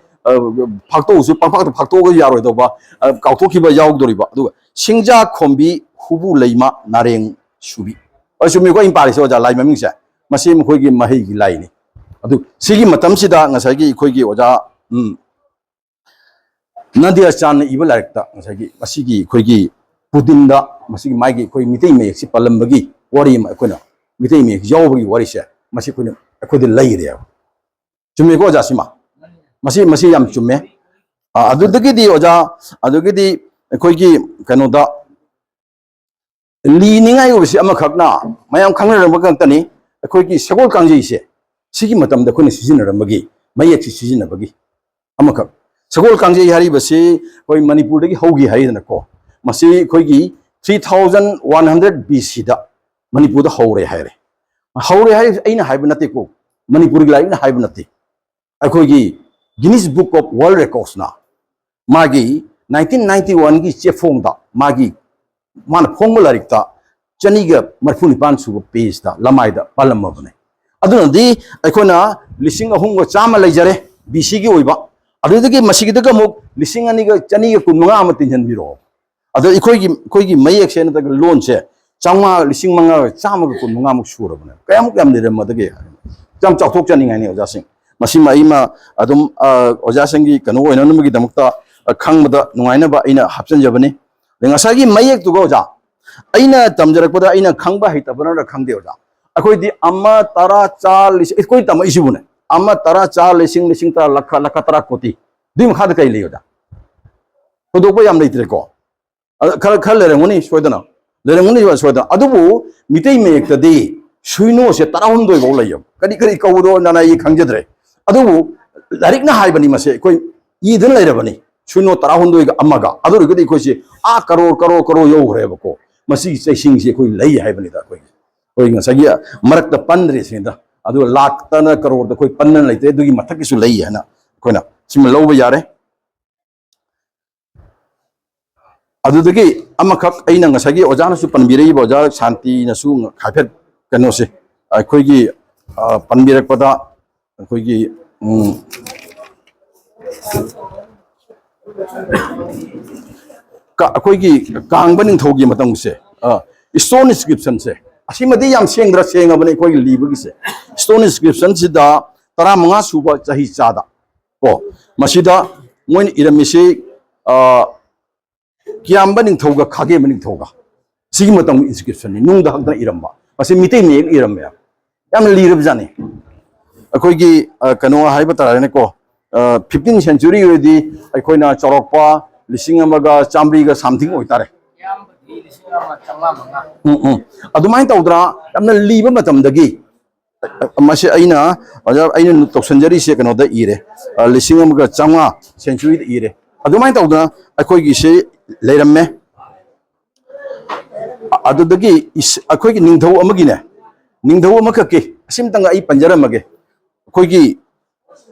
ꯐꯥꯛꯇꯣꯛꯎꯁꯨ ꯄꯪꯐꯥꯛꯇ ꯐꯥꯛꯇꯣꯛꯑꯒ ꯌꯥꯔꯣꯏꯗꯧꯕ ꯀꯥꯎꯊꯣꯛꯈꯤꯕ ꯌꯥꯎꯗꯣꯔꯤꯕ ꯑꯗꯨꯒ ꯁꯤꯡꯖꯥ ꯈꯣꯝꯕꯤ ꯍꯨꯕꯨ ꯂꯩꯃ ꯅꯥꯔꯦꯡ ꯁꯨꯕꯤ ꯆꯨꯝꯃꯤꯀꯣ ꯑꯩꯅ ꯄꯥꯔꯤꯁꯦ ꯑꯣꯖꯥ ꯂꯥꯏ ꯃꯃꯤꯡꯁꯦ ꯃꯁꯤ ꯃꯈꯣꯏꯒꯤ ꯃꯍꯩꯒꯤ ꯂꯥꯏꯅꯤ ꯑꯗꯨ ꯁꯤꯒꯤ ꯃꯇꯝꯁꯤꯗ ꯉꯁꯥꯏꯒꯤ ꯑꯩꯈꯣꯏꯒꯤ ꯑꯣꯖꯥ ꯅꯗꯤꯌꯥ ꯆꯥꯟꯅ ꯏꯕ ꯂꯥꯏꯔꯤꯛꯇ ꯉꯁꯥꯏꯒꯤ ꯃꯁꯤꯒꯤ ꯑꯩꯈꯣꯏꯒꯤ ꯄꯨꯇꯤꯟꯗ ꯃꯁꯤꯒꯤ ꯃꯥꯒꯤ ꯑꯩꯈꯣꯏ ꯃꯤꯇꯩ ꯃꯌꯦꯛꯁꯤ ꯄꯜꯂꯝꯕꯒꯤ ꯋꯥꯔꯤ ꯑꯃ ꯑꯩꯈꯣꯏꯅ ꯃꯤꯇꯩ ꯃꯌꯦꯛ ꯌꯥꯎꯕꯒꯤ ꯋꯥꯔꯤꯁꯦ ꯃꯁꯤ ꯑꯩꯈꯣꯏꯗ ꯂꯩꯔꯦꯕ ꯆꯨꯝꯃꯦꯀꯣ ꯑꯣꯖꯥ ꯁꯤꯃ ꯃꯁꯤ ꯌꯥꯝ ꯆꯨꯝꯃꯦ ꯑꯗꯨꯗꯒꯤꯗꯤ ꯑꯣꯖꯥ ꯑꯗꯨꯗꯒꯤꯗꯤ ꯑꯩꯈꯣꯏꯒꯤ ꯀꯩꯅꯣꯗ ꯂꯤꯅꯤꯡꯉꯥꯏ ꯑꯣꯏꯕꯁꯤ ꯑꯃꯈꯛꯅ ꯃꯌꯥꯝ ꯈꯪꯅꯔꯝꯕ ꯉꯥꯛꯇꯅꯤ ꯑꯩꯈꯣꯏꯒꯤ ꯁꯒꯣꯜ ꯀꯥꯡꯖꯩꯁꯦ ꯁꯤꯒꯤ ꯃꯇꯝꯗ ꯑꯩꯈꯣꯏꯅ ꯁꯤꯖꯤꯟꯅꯔꯝꯕꯒꯤ ꯃꯌꯦꯛꯁꯤ ꯁꯤꯖꯤꯟꯅꯕꯒꯤ ꯑꯃꯈꯛ ꯁꯒꯣꯜ ꯀꯥꯡꯖꯩ ꯍꯥꯏꯔꯤꯕꯁꯤ ꯑꯩꯈꯣꯏ ꯃꯅꯤꯄꯨꯔꯗꯒꯤ ꯍꯧꯈꯤ ꯍꯥꯏꯗꯅꯀꯣ ꯃꯁꯤ ꯑꯩꯈꯣꯏꯒꯤ 3100 BCꯗ ꯃꯅꯤꯄꯨꯔꯗ ꯍꯧꯔꯦ ꯍꯥꯏꯔꯦ ꯍꯥꯏꯔꯤꯕꯁꯤ ꯑꯩꯅ ꯍꯥꯏꯕ ꯅꯠꯇꯦꯀꯣ ꯃꯅꯤꯄꯨꯔꯒꯤ ꯂꯥꯏꯔꯤꯛꯅ ꯍꯥꯏꯕ ꯅꯠꯇꯦ ꯑꯩꯈꯣꯏꯒꯤ ꯒꯤꯅꯤꯁ ꯕꯨꯛ ꯑꯣꯐ ꯋꯥꯔꯜड ꯔꯦꯀꯣꯔꯗꯁꯅ ꯃꯥꯒꯤ 1991ꯒꯤ ꯆꯦꯐꯣꯡꯗ ꯃꯥꯅ ꯐꯣꯡꯕ ꯂꯥꯏꯔꯤꯛꯇ 239 ꯁꯨꯕ ꯄꯦꯖꯇ ꯂꯃꯥꯏꯗ ꯄꯜꯂꯝꯃꯕꯅꯦ ꯑꯗꯨꯅꯗꯤ ꯑꯩꯈꯣꯏꯅ 3100 ꯂꯩꯖꯔꯦ BCꯒꯤ ꯑꯣꯏꯕ ꯑꯗꯨꯗꯒꯤ ꯃꯁꯤꯒꯤꯗꯒ ꯑꯃꯨꯛ 2295 ꯑꯃ ꯇꯤꯟꯖꯟꯕꯤꯔꯛꯑꯣ ꯑꯗꯣ ꯑꯩꯈꯣꯏꯒꯤ ꯃꯌꯦꯛꯁꯦ ꯅꯠꯇ꯭ꯔꯒ ꯂꯣꯟꯁꯦ 500,595 ꯃꯨꯛ ꯁꯨꯔꯕꯅꯦ ꯀꯌꯥꯃꯨꯛ ꯌꯥꯝ ꯂꯩꯔꯝꯃꯗꯒꯦ ꯌꯥꯝ ꯆꯥꯎꯊꯣꯛꯆꯅꯤꯡꯉꯥꯏꯅꯤ ꯑꯣꯖꯥꯁꯤꯡ ꯃꯁꯤꯃ ꯑꯩꯃ ꯑꯗꯨꯝ ꯑꯣꯖꯥꯁꯤꯡꯒꯤ ꯀꯩꯅꯣ ꯑꯣꯏꯅꯅꯕꯒꯤꯗꯃꯛꯇ ꯈꯪꯕꯗ ꯅꯨꯡꯉꯥꯏꯅꯕ ꯑꯩꯅ ꯍꯥꯞꯆꯤꯟꯖꯕꯅꯤ ꯉꯁꯥꯏꯒꯤ ꯃꯌꯦꯛꯇꯨꯒ ꯑꯣꯖꯥ ꯑꯩꯅ ꯇꯝꯖꯔꯛꯄꯗ ꯑꯩꯅ ꯈꯪꯕ ꯍꯩꯇꯕꯅ ꯈꯪꯗꯦ ꯑꯣꯖꯥ ꯑꯩꯈꯣꯏꯗꯤ 1 10 100 ꯂꯤꯁꯤꯡ ꯑꯩꯈꯣꯏ ꯇꯝꯃꯛꯏꯁꯤꯕꯨꯅꯦ 1 10 100 ꯂꯤꯁꯤꯡ 10 ꯂꯥꯈ 10 ꯀꯣꯇꯤ ꯑꯗꯨꯏ ꯃꯈꯥꯗ ꯀꯩ ꯂꯩ ꯑꯣꯖꯥ ꯊꯣꯏꯗꯣꯛꯄ ꯌꯥꯝ ꯂꯩꯇ꯭ꯔꯦꯀꯣ ꯈꯔ ꯂꯩꯔꯝꯒꯅꯤ ꯁꯣꯏꯗꯅ ꯂꯩꯔꯝꯒꯅꯤ ꯁꯣꯏꯗꯅ ꯑꯗꯨꯕꯨ ꯃꯤꯇꯩ ꯃꯌꯦꯛꯇꯗꯤ ꯁꯨꯏꯅꯣꯁꯦ 12 ꯐꯥꯎ ꯂꯩꯌꯦꯕ ꯀꯔꯤ ꯀꯧꯕꯗꯣ ꯅꯥꯅ ꯑꯩ ꯈꯪꯖꯗ꯭ꯔꯦ ꯑꯗꯨꯕꯨ ꯂꯥꯏꯔꯤꯛꯅ ꯍꯥꯏꯕꯅꯤ ꯃꯁꯦ ꯑꯩꯈꯣꯏ ꯏꯗꯅ ꯂꯩꯔꯕꯅꯤ ꯁꯨꯏꯅꯣ 12ꯒ ꯑꯃꯒ ꯑꯗꯨ ꯑꯣꯏꯔꯒꯗꯤ ꯑꯩꯈꯣꯏꯁꯦ ꯀꯔꯣꯔ ꯌꯧꯈ꯭ꯔꯦꯕꯀꯣ ꯃꯁꯤꯒꯤ ꯆꯩꯁꯤꯡꯁꯤ ꯑꯩꯈꯣꯏ ꯂꯩ ꯍꯥꯏꯕꯅꯤꯗ ꯑꯩꯈꯣꯏ ꯉꯁꯥꯏꯒꯤ ꯃꯔꯛꯇ ꯄꯟꯗ꯭ꯔꯤꯁꯤꯗ ꯑꯗꯨꯒ ꯂꯥꯛꯇꯅ ꯀꯔꯣꯔꯗ ꯑꯩꯈꯣꯏ ꯄꯟꯅ ꯂꯩꯇ꯭ꯔꯦ ꯑꯗꯨꯒꯤ ꯃꯊꯛꯀꯤꯁꯨ ꯂꯩ ꯍꯥꯏꯅ ꯑꯩꯈꯣꯏꯅ ꯁꯤꯃ ꯂꯧꯕ ꯌꯥꯔꯦ ꯑꯗꯨꯗꯒꯤ ꯑꯃꯈꯛ ꯑꯩꯅ ꯉꯁꯥꯏꯒꯤ ꯑꯣꯖꯥꯅꯁꯨ ꯄꯟꯕꯤꯔꯛꯏꯕ ꯑꯣꯖꯥ ꯁꯥꯟꯇꯤꯅꯁꯨ ꯍꯥꯏꯐꯦꯠ ꯀꯩꯅꯣꯁꯦ ꯑꯩꯈꯣꯏꯒꯤ ꯄꯟꯕꯤꯔꯛꯄꯗ ꯑꯩꯈꯣꯏꯒꯤ ꯑꯩꯈꯣꯏꯒꯤ ꯀꯥꯡꯕ ꯅꯤꯡꯊꯧꯒꯤ ꯃꯇꯝꯁꯦ ꯁ꯭ꯇꯣꯟ ꯏꯟꯁꯀ꯭ꯔꯤꯞꯁꯟꯁꯦ ꯑꯁꯤꯃꯗꯤ ꯌꯥꯝ ꯁꯦꯡꯉꯕꯅꯤ ꯑꯩꯈꯣꯏꯒꯤ ꯂꯤꯕꯒꯤꯁꯦ ꯁ꯭ꯇꯣꯟ ꯏꯟꯁꯀ꯭ꯔꯤꯞꯁꯟꯁꯤꯗ 15 ꯁꯨꯕ ꯆꯍꯤ ꯆꯥꯗ ꯀꯣ ꯃꯁꯤꯗ ꯃꯣꯏꯅ ꯏꯔꯝꯃꯤꯁꯤ ꯀꯤꯌꯥꯝꯕ ꯅꯤꯡꯊꯧꯒ ꯈꯥꯒꯦꯝꯕ ꯅꯤꯡꯊꯧꯒ ꯁꯤꯒꯤ ꯃꯇꯝꯒꯤ ꯏꯟꯁꯀ꯭ꯔꯤꯞꯁꯟꯅꯤ ꯅꯨꯡꯗ ꯍꯛꯇꯅ ꯏꯔꯝꯕ ꯃꯁꯤ ꯃꯤꯇꯩ ꯃꯌꯦꯛ ꯏꯔꯝꯃꯦ ꯌꯥꯝꯅ ꯂꯤꯔꯕꯖꯥꯠꯅꯤ ꯑꯩꯈꯣꯏꯒꯤ ꯀꯩꯅꯣ ꯍꯥꯏꯕ ꯇꯥꯔꯦꯅꯦꯀꯣ 15th century ꯑꯣꯏꯗꯤ ꯑꯩꯈꯣꯏꯅ ꯆꯥꯎꯔꯛꯄ 1900 something ꯑꯣꯏꯇꯥꯔꯦ ꯑꯗꯨꯃꯥꯏꯅ ꯇꯧꯗ꯭ꯔꯥ ꯌꯥꯝꯅ ꯂꯤꯕ ꯃꯇꯝꯗꯒꯤ ꯃꯁꯤ ꯑꯩꯅ ꯇꯧꯁꯟꯖꯔꯤꯁꯦ ꯀꯩꯅꯣꯗ ꯏꯔꯦ 1900 centuryꯗ ꯏꯔे ꯑꯗꯨꯃꯥꯏꯅ ꯇꯧꯗꯅ ꯑꯩꯈꯣꯏꯒꯤꯁꯤ ꯂꯩꯔꯝꯃꯦ ꯑꯗꯨꯗꯒꯤ ꯑꯩꯈꯣꯏꯒꯤ ꯅꯤꯡꯊꯧ ꯑꯃꯒꯤꯅꯦ ꯅꯤꯡꯊꯧ ꯑꯃꯈꯛꯀꯤ ꯑꯁꯤꯃꯇꯪ ꯑꯩ ꯄꯟꯖꯔꯝꯃꯒꯦ ꯑꯩꯈꯣꯏꯒꯤ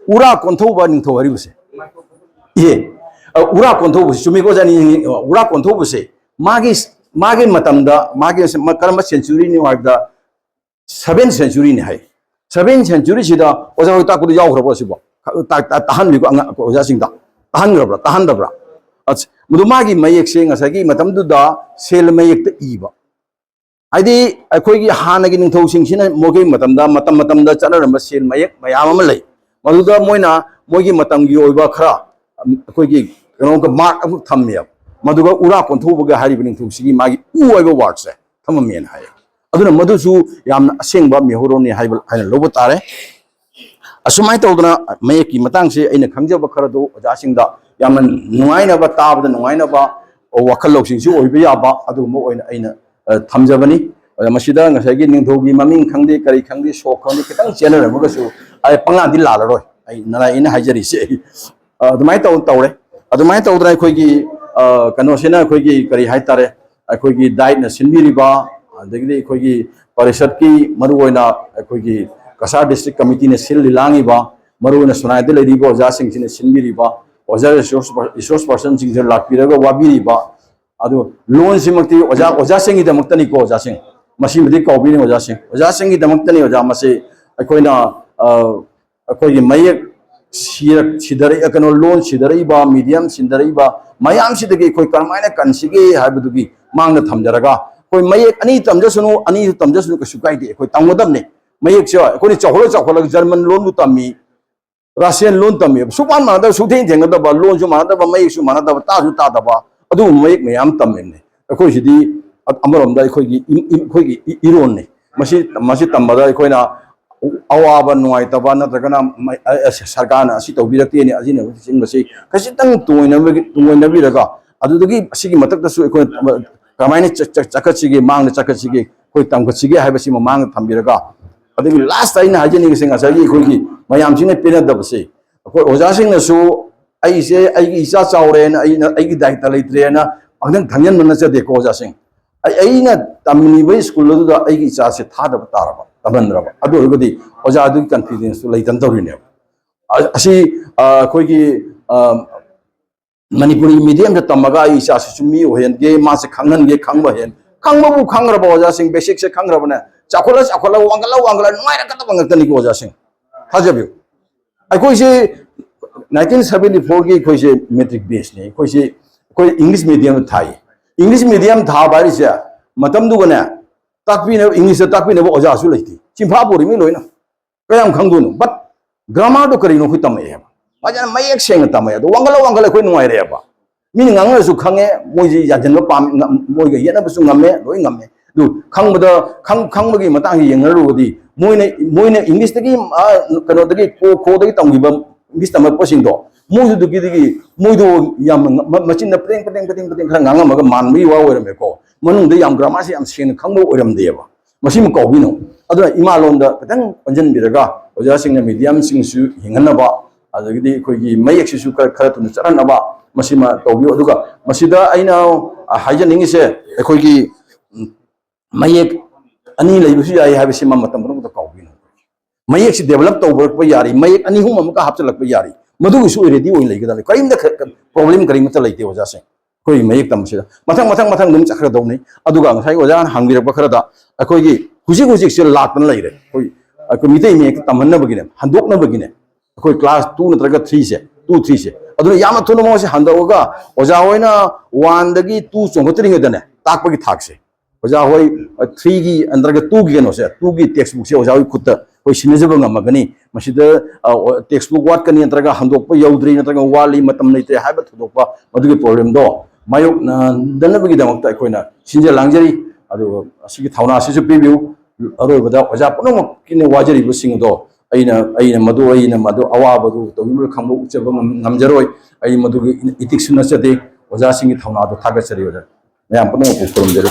ura konthoba ningtho hari buse ye ura konthoba chumi ko jani ura konthoba se magi matamda magi karamba century ni wagda 7th century ni hai 7th century sida oja ta ku yaw khro sibo tahan bi ko oja singda tahan grabra tahan dabra mudu magi mayek se ngasagi matamdu da sel mayek ta iba aidi akhoi gi hana gi ningtho sing sina mogi matam da chana ramba sel mayek mayam am lei maduda moina mogi matam gi oiba khara akhoi gi kano ka mark amu thamya maduga ura kontho buga hari bining thu sigi magi u oiba word se thammen hai aduna madusu yamna asengba mehoro ni haibal haina lobo tare asumai tawduna mayeki matang se aina khangjaba khara do oja singda yamna nuaina ba tabda nuaina ba wakal loksing su oiba ya ba adu mo oina aina thamjabani masida ngasagi ningthogi maming khangde kari khangde so khangde kitang chena ramaga su ai panga di la laroi ai nala ina hajari se adumai tawre adumai tawdra khoi gi kano sena khoi gi kari hai tare khoi gi diet na sinbiri ba adagdi khoi gi parishad ki maru oina khoi gi Kasar district committee ne sil lilangi ba maru na sunai de ledi bo ja sing sine sinbiri ba oja resource person sing je lakpiraga wabiri ba adu loan simakti oja sing ida maktani ko oja sing masi medi kaubi ne oja sing ida maktani oja mase akoina akoi gi mayek sidari akano loan sidari ba medium sidari ba mayam sidagi koi karmaina kansige habdu gi mangna thamjaraga koi mayek ani tamjasunu ka sukai de koi tangodam ne mayek cha koi chawhol German loan lu tammi Russian loan tammi supan manada suthen thengada ba loan su manada ba mayek su manada ba ta su ta da ba adu mayek mayam tamme ne koi sidi amarom da koi gi iron ne masi tambada koi na awaba nuai taba na tragana sarkana asi tawbirakti ni azina sing masi kasitang tuina biraga adudagi asigi matak da su koi kamaini chakachigi mang chakachigi koi tamkachigi haibasi mamang thambiraga adagi last time hajani sing asagi koi gi mayam sing ne pena dabse koi oja sing na su ai se ai gi isa chawre na ai gi daita leitre na angdang thangyan manna cha de ko oja sing ai na tamni bai school lu da ai gi isa se thada taraba tabandraba adu rugadi oja adu confidence to leitan torine asi koi gi Manipuri medium da tamaga isa sumi ohen ge ma se khangnan ge khangba hen khangba bu khangra ba oja sing basic se khangra bana chakola wangala noira ka ta bangta ni oja sing hajabi ai koi se 1974 ge koi se metric base ne koi english medium thai english medium tha bari se matam du gana takpi ne english takpi ne oja su leiti chimpha bori mi loina kayam khangdu no but grammar do kari no hui tam e Wajan mayak seng tamai ado wangala koi nuai re ba min ngang su khange moji yajan lo pam moi ge yana su ngamme loi ngamme du khangba khangba matang hi yengar ro di moine english tagi kano tagi ko tagi tanggi ba english tamai posing do moi du gi moi do yam machin na preng khang nganga ma man mi wa ore me ko manung de yam grammar si am seng khangbo oram de ba masim ko bino aduna ima lon da kadang panjan biraga oja sing na medium sing su hingana ba adagidi koigi mayek sisu khara tun charan aba masima tawbi aduga masida aina hajaningi se koigi mayek ani leibusi ai habisi ma matam bro to kawbi mayek si develop tawber pa yari mayek ani hum amka hapchalak pa yari madu su ready oi leigada kaim da problem karim ta leite oja se koi mayek tam sida mathang dum chakhra dawni aduga ngai oja hangbir pa khara da koigi huji se laktan leire koi ko mitei mek tamhanna bagine handokna bagine koi class 2 natraga 3 se 2 3 se aduna yama thuno mo se handaoga oja hoina 1 dagi 2 chongotring edane takpagi thak se oja hoi 3 gi andraga 2 gi no se 2 gi textbook se oja hoi khutta koi sinajaba ngamagani masida textbook wat kani andraga handokpa yaudri natraga wali matam leite haiba thudokpa madugi problem do mayok na danabagi damakta koina sinje langjari adu asigi thauna asisu pibiu aroi bada oja puno kine wajari busing do aina madu awabadu tawimul khangbo uchaba ngamjaroi ai madu ethics na chade oja singi thauna do thaga chari oja mayam puno ko korum jero